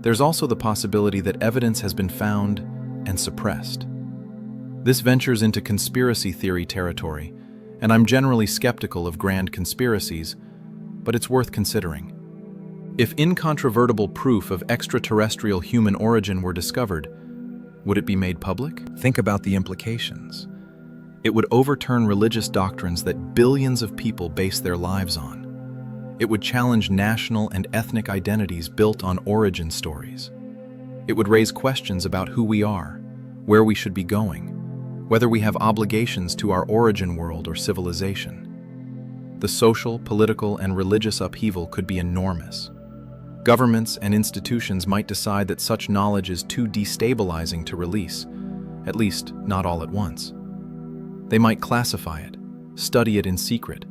There's also the possibility that evidence has been found and suppressed. This ventures into conspiracy theory territory, and I'm generally skeptical of grand conspiracies, but it's worth considering. If incontrovertible proof of extraterrestrial human origin were discovered, would it be made public? Think about the implications. It would overturn religious doctrines that billions of people base their lives on. It would challenge national and ethnic identities built on origin stories. It would raise questions about who we are, where we should be going, whether we have obligations to our origin world or civilization. The social, political, and religious upheaval could be enormous. Governments and institutions might decide that such knowledge is too destabilizing to release, at least not all at once. They might classify it, study it in secret,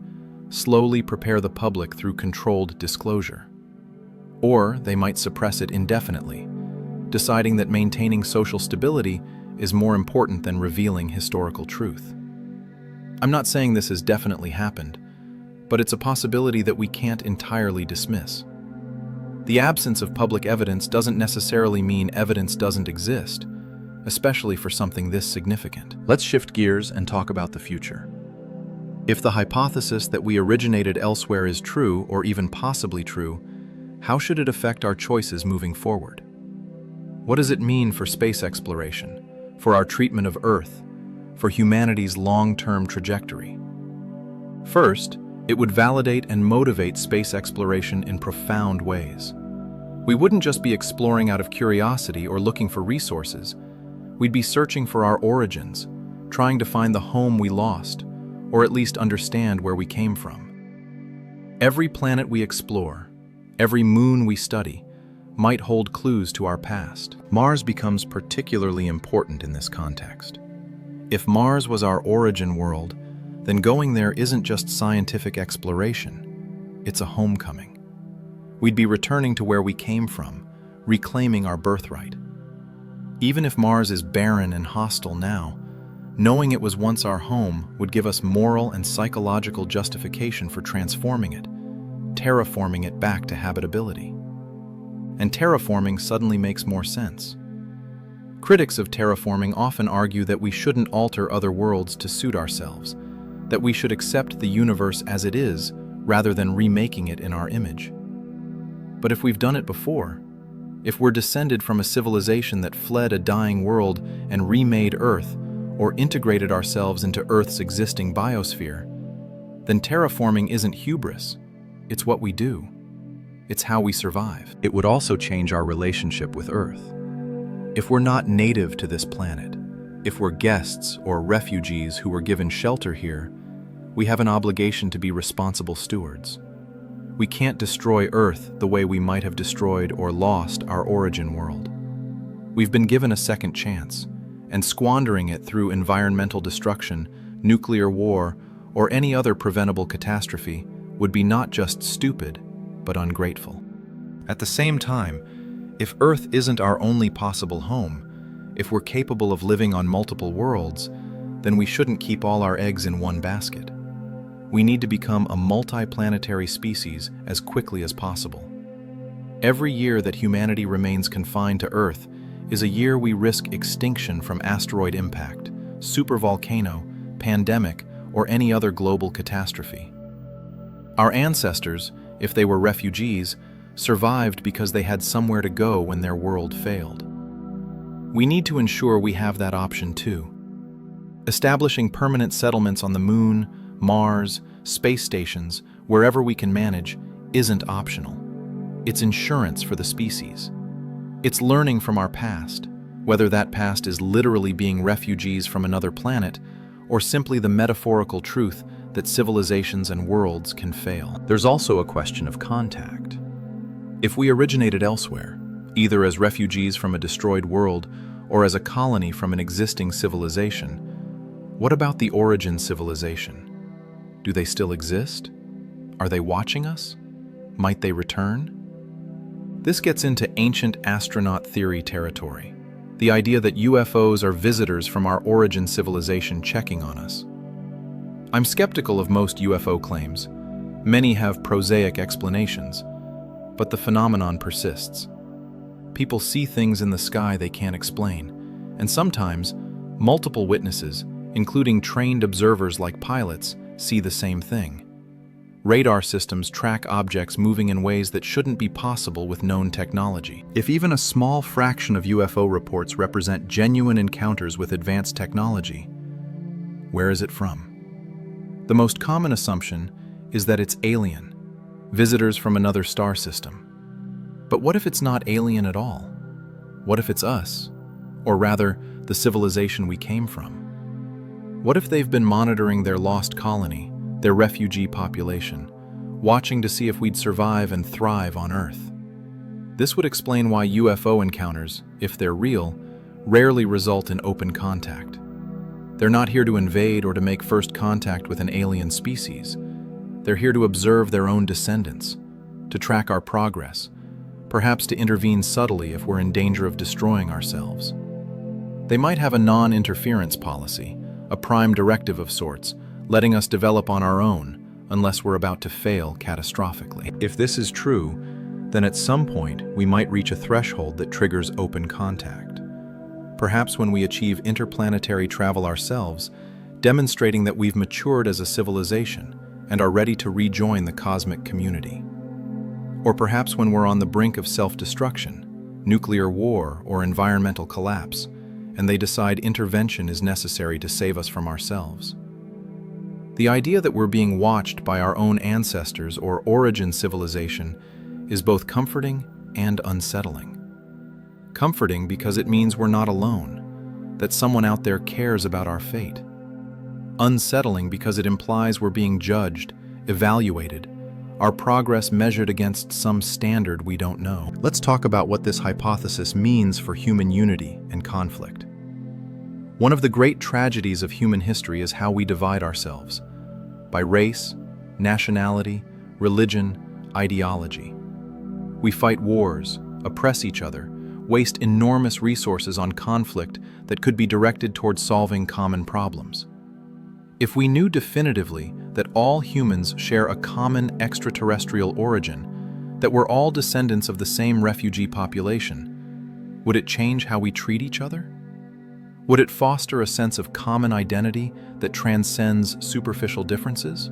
slowly prepare the public through controlled disclosure. Or they might suppress it indefinitely, deciding that maintaining social stability is more important than revealing historical truth. I'm not saying this has definitely happened, but it's a possibility that we can't entirely dismiss. The absence of public evidence doesn't necessarily mean evidence doesn't exist, especially for something this significant. Let's shift gears and talk about the future. If the hypothesis that we originated elsewhere is true, or even possibly true, how should it affect our choices moving forward? What does it mean for space exploration, for our treatment of Earth, for humanity's long-term trajectory? First, it would validate and motivate space exploration in profound ways. We wouldn't just be exploring out of curiosity or looking for resources. We'd be searching for our origins, trying to find the home we lost, or at least understand where we came from. Every planet we explore, every moon we study, might hold clues to our past. Mars becomes particularly important in this context. If Mars was our origin world, then going there isn't just scientific exploration, it's a homecoming. We'd be returning to where we came from, reclaiming our birthright. Even if Mars is barren and hostile now, knowing it was once our home would give us moral and psychological justification for transforming it, terraforming it back to habitability. And terraforming suddenly makes more sense. Critics of terraforming often argue that we shouldn't alter other worlds to suit ourselves, that we should accept the universe as it is rather than remaking it in our image. But if we've done it before, if we're descended from a civilization that fled a dying world and remade Earth, or integrated ourselves into Earth's existing biosphere, then terraforming isn't hubris, it's what we do. It's how we survive. It would also change our relationship with Earth. If we're not native to this planet, if we're guests or refugees who were given shelter here, we have an obligation to be responsible stewards. We can't destroy Earth the way we might have destroyed or lost our origin world. We've been given a second chance, and squandering it through environmental destruction, nuclear war, or any other preventable catastrophe would be not just stupid, but ungrateful. At the same time, if Earth isn't our only possible home, if we're capable of living on multiple worlds, then we shouldn't keep all our eggs in one basket. We need to become a multi-planetary species as quickly as possible. Every year that humanity remains confined to Earth is a year we risk extinction from asteroid impact, supervolcano, pandemic, or any other global catastrophe. Our ancestors, if they were refugees, survived because they had somewhere to go when their world failed. We need to ensure we have that option too. Establishing permanent settlements on the Moon, Mars, space stations, wherever we can manage, isn't optional. It's insurance for the species. It's learning from our past, whether that past is literally being refugees from another planet or simply the metaphorical truth that civilizations and worlds can fail. There's also a question of contact. If we originated elsewhere, either as refugees from a destroyed world or as a colony from an existing civilization, what about the origin civilization? Do they still exist? Are they watching us? Might they return? This gets into ancient astronaut theory territory, the idea that UFOs are visitors from our origin civilization checking on us. I'm skeptical of most UFO claims. Many have prosaic explanations, but the phenomenon persists. People see things in the sky they can't explain, and sometimes multiple witnesses, including trained observers like pilots, see the same thing. Radar systems track objects moving in ways that shouldn't be possible with known technology. If even a small fraction of UFO reports represent genuine encounters with advanced technology, where is it from? The most common assumption is that it's alien, visitors from another star system. But what if it's not alien at all? What if it's us? Or rather, the civilization we came from? What if they've been monitoring their lost colony, their refugee population, watching to see if we'd survive and thrive on Earth? This would explain why UFO encounters, if they're real, rarely result in open contact. They're not here to invade or to make first contact with an alien species. They're here to observe their own descendants, to track our progress, perhaps to intervene subtly if we're in danger of destroying ourselves. They might have a non-interference policy, a prime directive of sorts, letting us develop on our own unless we're about to fail catastrophically. If this is true, then at some point we might reach a threshold that triggers open contact. Perhaps when we achieve interplanetary travel ourselves, demonstrating that we've matured as a civilization and are ready to rejoin the cosmic community. Or perhaps when we're on the brink of self-destruction, nuclear war or environmental collapse, and they decide intervention is necessary to save us from ourselves. The idea that we're being watched by our own ancestors or origin civilization is both comforting and unsettling. Comforting because it means we're not alone, that someone out there cares about our fate. Unsettling because it implies we're being judged, evaluated, our progress measured against some standard we don't know. Let's talk about what this hypothesis means for human unity and conflict. One of the great tragedies of human history is how we divide ourselves, by race, nationality, religion, ideology. We fight wars, oppress each other, waste enormous resources on conflict that could be directed towards solving common problems. If we knew definitively that all humans share a common extraterrestrial origin, that we're all descendants of the same refugee population, would it change how we treat each other? Would it foster a sense of common identity that transcends superficial differences?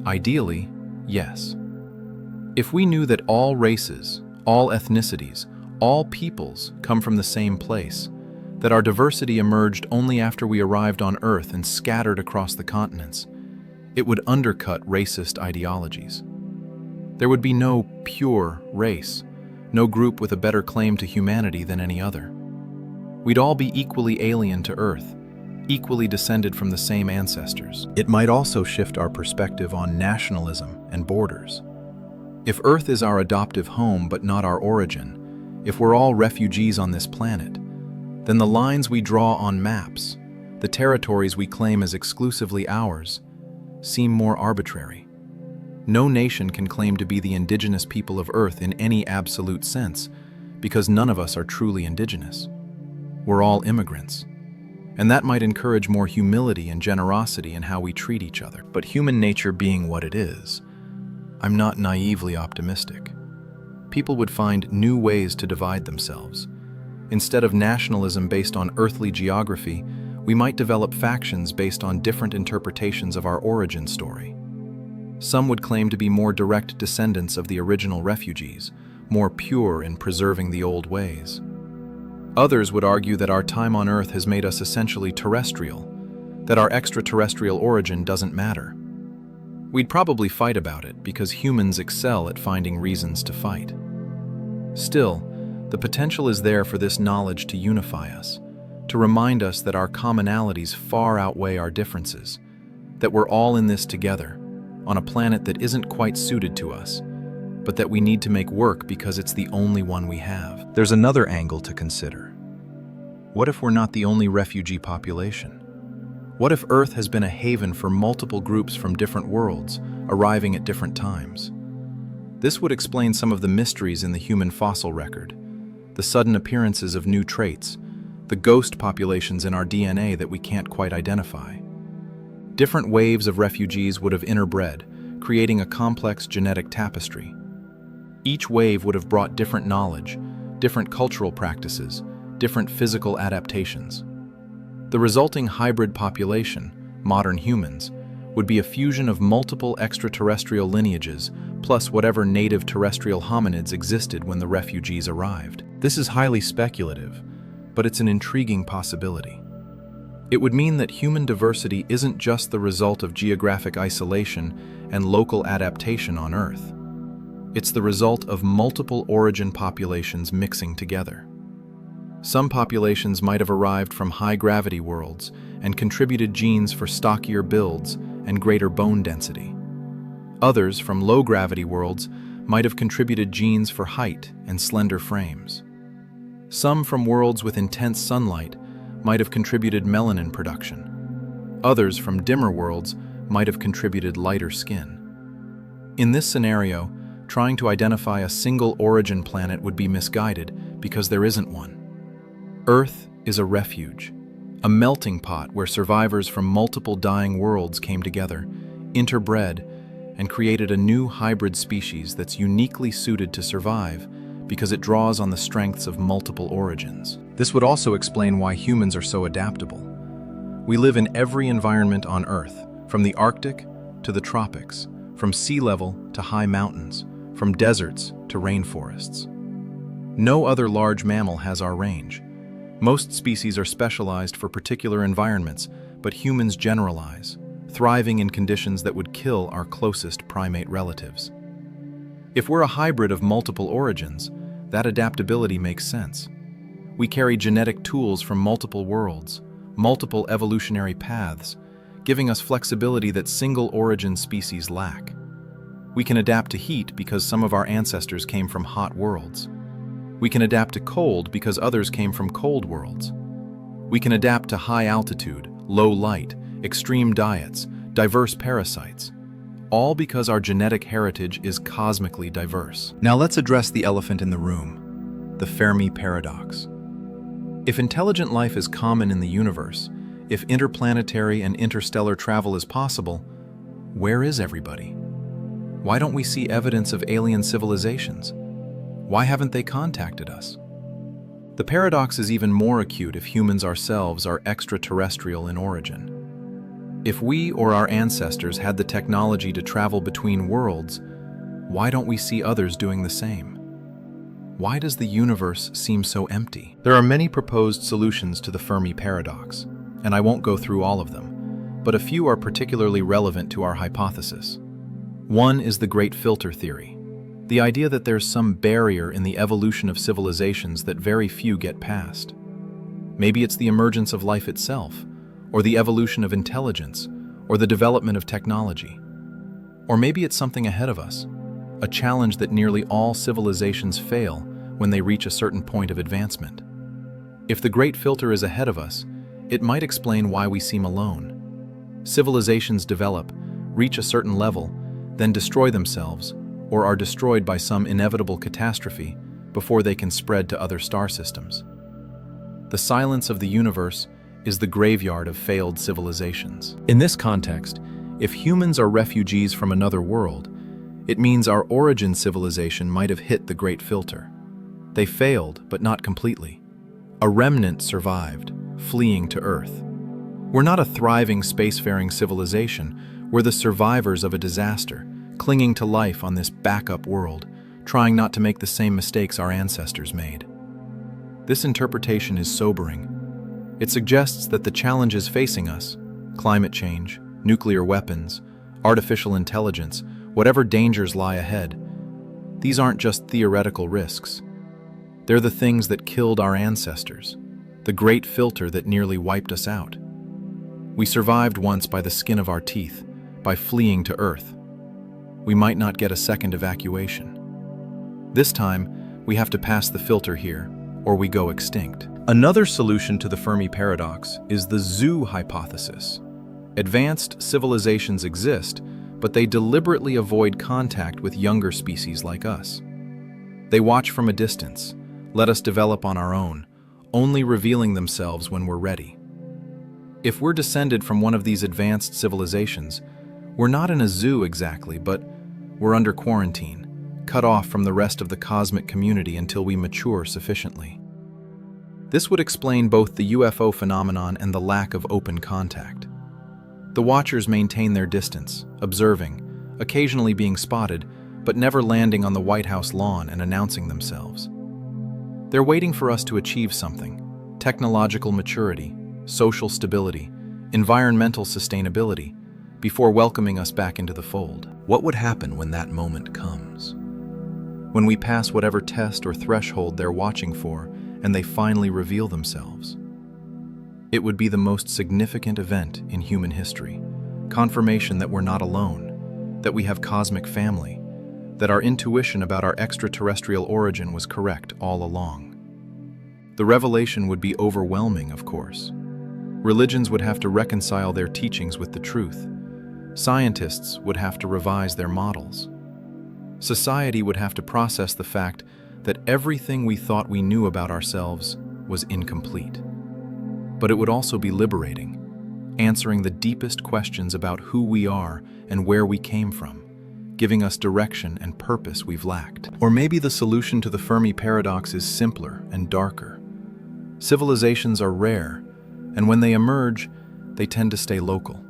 Ideally, yes. If we knew that all races, all ethnicities, all peoples come from the same place, that our diversity emerged only after we arrived on Earth and scattered across the continents, it would undercut racist ideologies. There would be no pure race, no group with a better claim to humanity than any other. We'd all be equally alien to Earth, equally descended from the same ancestors. It might also shift our perspective on nationalism and borders. If Earth is our adoptive home but not our origin, if we're all refugees on this planet, then the lines we draw on maps, the territories we claim as exclusively ours, seem more arbitrary. No nation can claim to be the indigenous people of Earth in any absolute sense, because none of us are truly indigenous. We're all immigrants, and that might encourage more humility and generosity in how we treat each other. But human nature being what it is, I'm not naively optimistic. People would find new ways to divide themselves. Instead of nationalism based on earthly geography, we might develop factions based on different interpretations of our origin story. Some would claim to be more direct descendants of the original refugees, more pure in preserving the old ways. Others would argue that our time on Earth has made us essentially terrestrial, that our extraterrestrial origin doesn't matter. We'd probably fight about it because humans excel at finding reasons to fight. Still, the potential is there for this knowledge to unify us, to remind us that our commonalities far outweigh our differences, that we're all in this together, on a planet that isn't quite suited to us, but that we need to make work because it's the only one we have. There's another angle to consider. What if we're not the only refugee population? What if Earth has been a haven for multiple groups from different worlds, arriving at different times? This would explain some of the mysteries in the human fossil record, the sudden appearances of new traits, the ghost populations in our DNA that we can't quite identify. Different waves of refugees would have interbred, creating a complex genetic tapestry. Each wave would have brought different knowledge, different cultural practices, different physical adaptations. The resulting hybrid population, modern humans, would be a fusion of multiple extraterrestrial lineages plus whatever native terrestrial hominids existed when the refugees arrived. This is highly speculative, but it's an intriguing possibility. It would mean that human diversity isn't just the result of geographic isolation and local adaptation on Earth. It's the result of multiple origin populations mixing together. Some populations might have arrived from high-gravity worlds and contributed genes for stockier builds and greater bone density. Others from low-gravity worlds might have contributed genes for height and slender frames. Some from worlds with intense sunlight might have contributed melanin production. Others from dimmer worlds might have contributed lighter skin. In this scenario, trying to identify a single origin planet would be misguided because there isn't one. Earth is a refuge, a melting pot where survivors from multiple dying worlds came together, interbred, and created a new hybrid species that's uniquely suited to survive because it draws on the strengths of multiple origins. This would also explain why humans are so adaptable. We live in every environment on Earth, from the Arctic to the tropics, from sea level to high mountains, from deserts to rainforests. No other large mammal has our range. Most species are specialized for particular environments, but humans generalize, thriving in conditions that would kill our closest primate relatives. If we're a hybrid of multiple origins, that adaptability makes sense. We carry genetic tools from multiple worlds, multiple evolutionary paths, giving us flexibility that single-origin species lack. We can adapt to heat because some of our ancestors came from hot worlds. We can adapt to cold because others came from cold worlds. We can adapt to high altitude, low light, extreme diets, diverse parasites, all because our genetic heritage is cosmically diverse. Now let's address the elephant in the room, the Fermi paradox. If intelligent life is common in the universe, if interplanetary and interstellar travel is possible, where is everybody? Why don't we see evidence of alien civilizations? Why haven't they contacted us? The paradox is even more acute if humans ourselves are extraterrestrial in origin. If we or our ancestors had the technology to travel between worlds, why don't we see others doing the same? Why does the universe seem so empty? There are many proposed solutions to the Fermi paradox, and I won't go through all of them, but a few are particularly relevant to our hypothesis. One is the Great Filter theory. The idea that there's some barrier in the evolution of civilizations that very few get past. Maybe it's the emergence of life itself, or the evolution of intelligence, or the development of technology. Or maybe it's something ahead of us, a challenge that nearly all civilizations fail when they reach a certain point of advancement. If the Great Filter is ahead of us, it might explain why we seem alone. Civilizations develop, reach a certain level, then destroy themselves, or are destroyed by some inevitable catastrophe before they can spread to other star systems. The silence of the universe is the graveyard of failed civilizations. In this context, if humans are refugees from another world, it means our origin civilization might have hit the Great Filter. They failed, but not completely. A remnant survived, fleeing to Earth. We're not a thriving spacefaring civilization, we're the survivors of a disaster, clinging to life on this backup world, trying not to make the same mistakes our ancestors made. This interpretation is sobering. It suggests that the challenges facing us, climate change, nuclear weapons, artificial intelligence, whatever dangers lie ahead, these aren't just theoretical risks. They're the things that killed our ancestors, the great filter that nearly wiped us out. We survived once by the skin of our teeth, by fleeing to Earth. We might not get a second evacuation. This time, we have to pass the filter here, or we go extinct. Another solution to the Fermi paradox is the zoo hypothesis. Advanced civilizations exist, but they deliberately avoid contact with younger species like us. They watch from a distance, let us develop on our own, only revealing themselves when we're ready. If we're descended from one of these advanced civilizations, we're not in a zoo exactly, but we're under quarantine, cut off from the rest of the cosmic community until we mature sufficiently. This would explain both the UFO phenomenon and the lack of open contact. The watchers maintain their distance, observing, occasionally being spotted, but never landing on the White House lawn and announcing themselves. They're waiting for us to achieve something: technological maturity, social stability, environmental sustainability, before welcoming us back into the fold. What would happen when that moment comes? When we pass whatever test or threshold they're watching for, and they finally reveal themselves? It would be the most significant event in human history, confirmation that we're not alone, that we have cosmic family, that our intuition about our extraterrestrial origin was correct all along. The revelation would be overwhelming, of course. Religions would have to reconcile their teachings with the truth. Scientists would have to revise their models. Society would have to process the fact that everything we thought we knew about ourselves was incomplete. But it would also be liberating, answering the deepest questions about who we are and where we came from, giving us direction and purpose we've lacked. Or maybe the solution to the Fermi paradox is simpler and darker. Civilizations are rare, and when they emerge, they tend to stay local.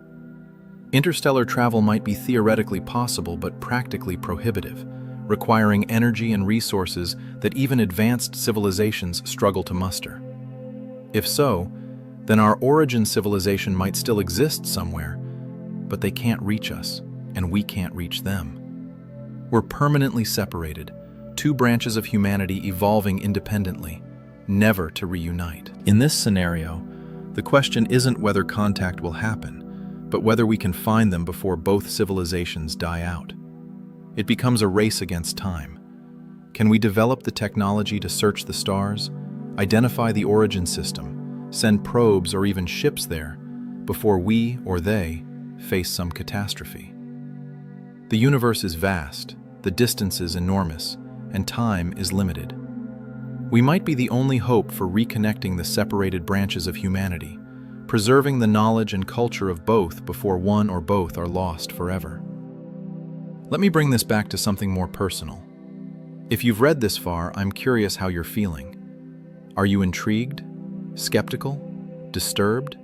Interstellar travel might be theoretically possible but practically prohibitive, requiring energy and resources that even advanced civilizations struggle to muster. If so, then our origin civilization might still exist somewhere, but they can't reach us, and we can't reach them. We're permanently separated, two branches of humanity evolving independently, never to reunite. In this scenario, the question isn't whether contact will happen, but whether we can find them before both civilizations die out. It becomes a race against time. Can we develop the technology to search the stars, identify the origin system, send probes or even ships there, before we or they face some catastrophe? The universe is vast, the distance is enormous, and time is limited. We might be the only hope for reconnecting the separated branches of humanity, preserving the knowledge and culture of both before one or both are lost forever. Let me bring this back to something more personal. If you've read this far, I'm curious how you're feeling. Are you intrigued? Skeptical? Disturbed?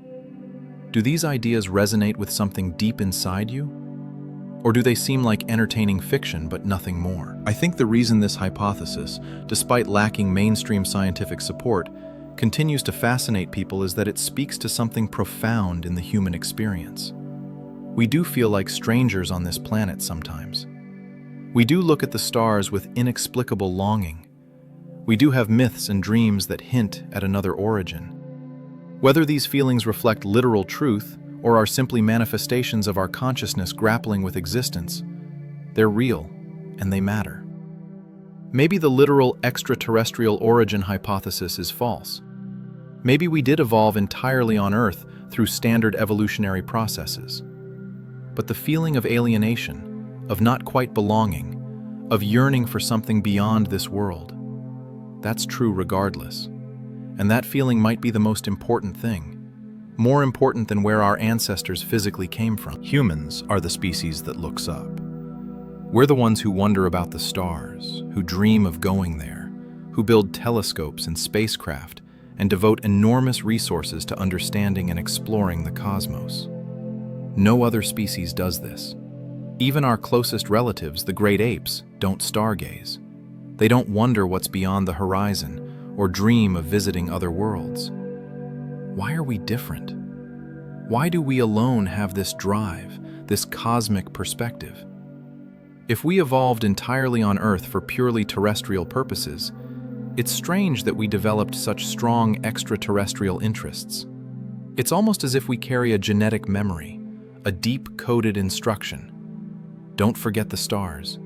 Do these ideas resonate with something deep inside you? Or do they seem like entertaining fiction but nothing more? I think the reason this hypothesis, despite lacking mainstream scientific support, continues to fascinate people is that it speaks to something profound in the human experience. We do feel like strangers on this planet sometimes. We do look at the stars with inexplicable longing. We do have myths and dreams that hint at another origin. Whether these feelings reflect literal truth or are simply manifestations of our consciousness grappling with existence, they're real and they matter. Maybe the literal extraterrestrial origin hypothesis is false. Maybe we did evolve entirely on Earth through standard evolutionary processes. But the feeling of alienation, of not quite belonging, of yearning for something beyond this world, that's true regardless. And that feeling might be the most important thing, more important than where our ancestors physically came from. Humans are the species that looks up. We're the ones who wonder about the stars, who dream of going there, who build telescopes and spacecraft, and devote enormous resources to understanding and exploring the cosmos. No other species does this. Even our closest relatives, the great apes, don't stargaze. They don't wonder what's beyond the horizon or dream of visiting other worlds. Why are we different? Why do we alone have this drive, this cosmic perspective. If we evolved entirely on Earth for purely terrestrial purposes, it's strange that we developed such strong extraterrestrial interests. It's almost as if we carry a genetic memory, a deep-coded instruction. Don't forget the stars.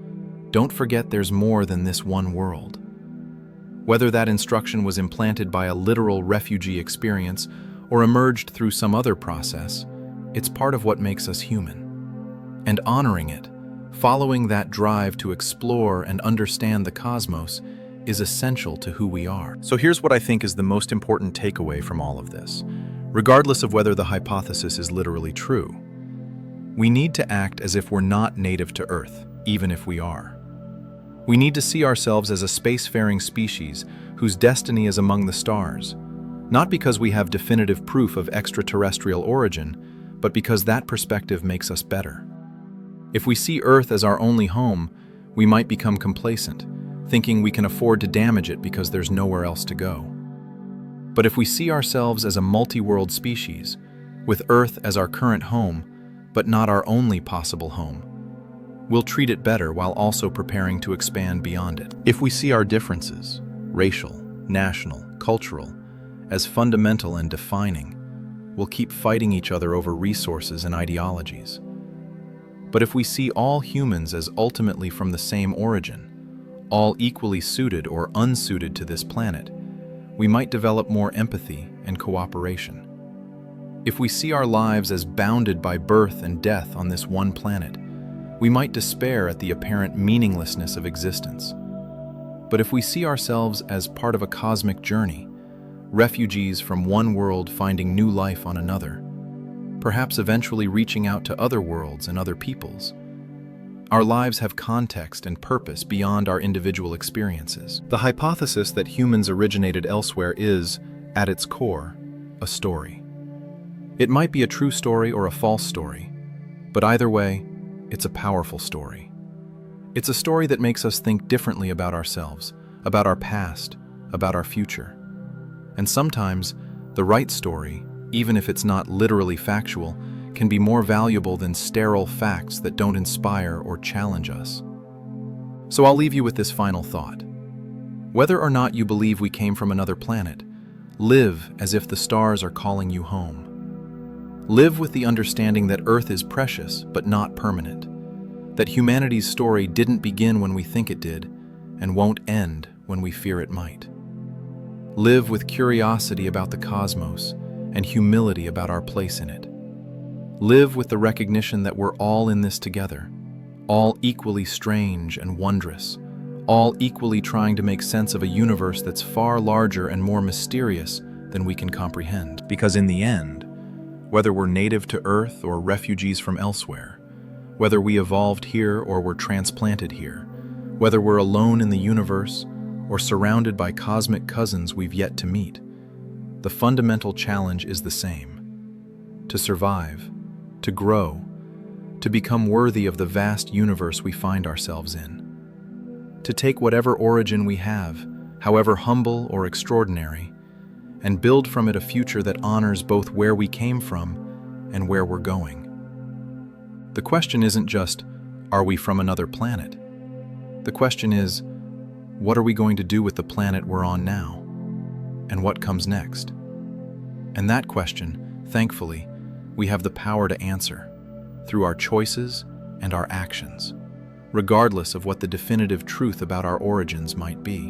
Don't forget there's more than this one world. Whether that instruction was implanted by a literal refugee experience or emerged through some other process, it's part of what makes us human. And honoring it, following that drive to explore and understand the cosmos, is essential to who we are. So here's what I think is the most important takeaway from all of this. Regardless of whether the hypothesis is literally true, we need to act as if we're not native to Earth, even if we are. We need to see ourselves as a spacefaring species whose destiny is among the stars, not because we have definitive proof of extraterrestrial origin, but because that perspective makes us better. If we see Earth as our only home, we might become complacent, thinking we can afford to damage it because there's nowhere else to go. But if we see ourselves as a multi-world species, with Earth as our current home, but not our only possible home, we'll treat it better while also preparing to expand beyond it. If we see our differences, racial, national, cultural, as fundamental and defining, we'll keep fighting each other over resources and ideologies. But if we see all humans as ultimately from the same origin, all equally suited or unsuited to this planet, we might develop more empathy and cooperation. If we see our lives as bounded by birth and death on this one planet, we might despair at the apparent meaninglessness of existence. But if we see ourselves as part of a cosmic journey, refugees from one world finding new life on another, perhaps eventually reaching out to other worlds and other peoples, our lives have context and purpose beyond our individual experiences. The hypothesis that humans originated elsewhere is, at its core, a story. It might be a true story or a false story, but either way, it's a powerful story. It's a story that makes us think differently about ourselves, about our past, about our future. And sometimes, the right story, even if it's not literally factual, can be more valuable than sterile facts that don't inspire or challenge us. So I'll leave you with this final thought. Whether or not you believe we came from another planet, live as if the stars are calling you home. Live with the understanding that Earth is precious but not permanent, that humanity's story didn't begin when we think it did and won't end when we fear it might. Live with curiosity about the cosmos and humility about our place in it. Live with the recognition that we're all in this together, all equally strange and wondrous, all equally trying to make sense of a universe that's far larger and more mysterious than we can comprehend. Because in the end, whether we're native to Earth or refugees from elsewhere, whether we evolved here or were transplanted here, whether we're alone in the universe or surrounded by cosmic cousins we've yet to meet, the fundamental challenge is the same: to survive, to grow, to become worthy of the vast universe we find ourselves in. To take whatever origin we have, however humble or extraordinary, and build from it a future that honors both where we came from and where we're going. The question isn't just, are we from another planet? The question is, what are we going to do with the planet we're on now? And what comes next? And that question, thankfully, we have the power to answer through our choices and our actions, regardless of what the definitive truth about our origins might be.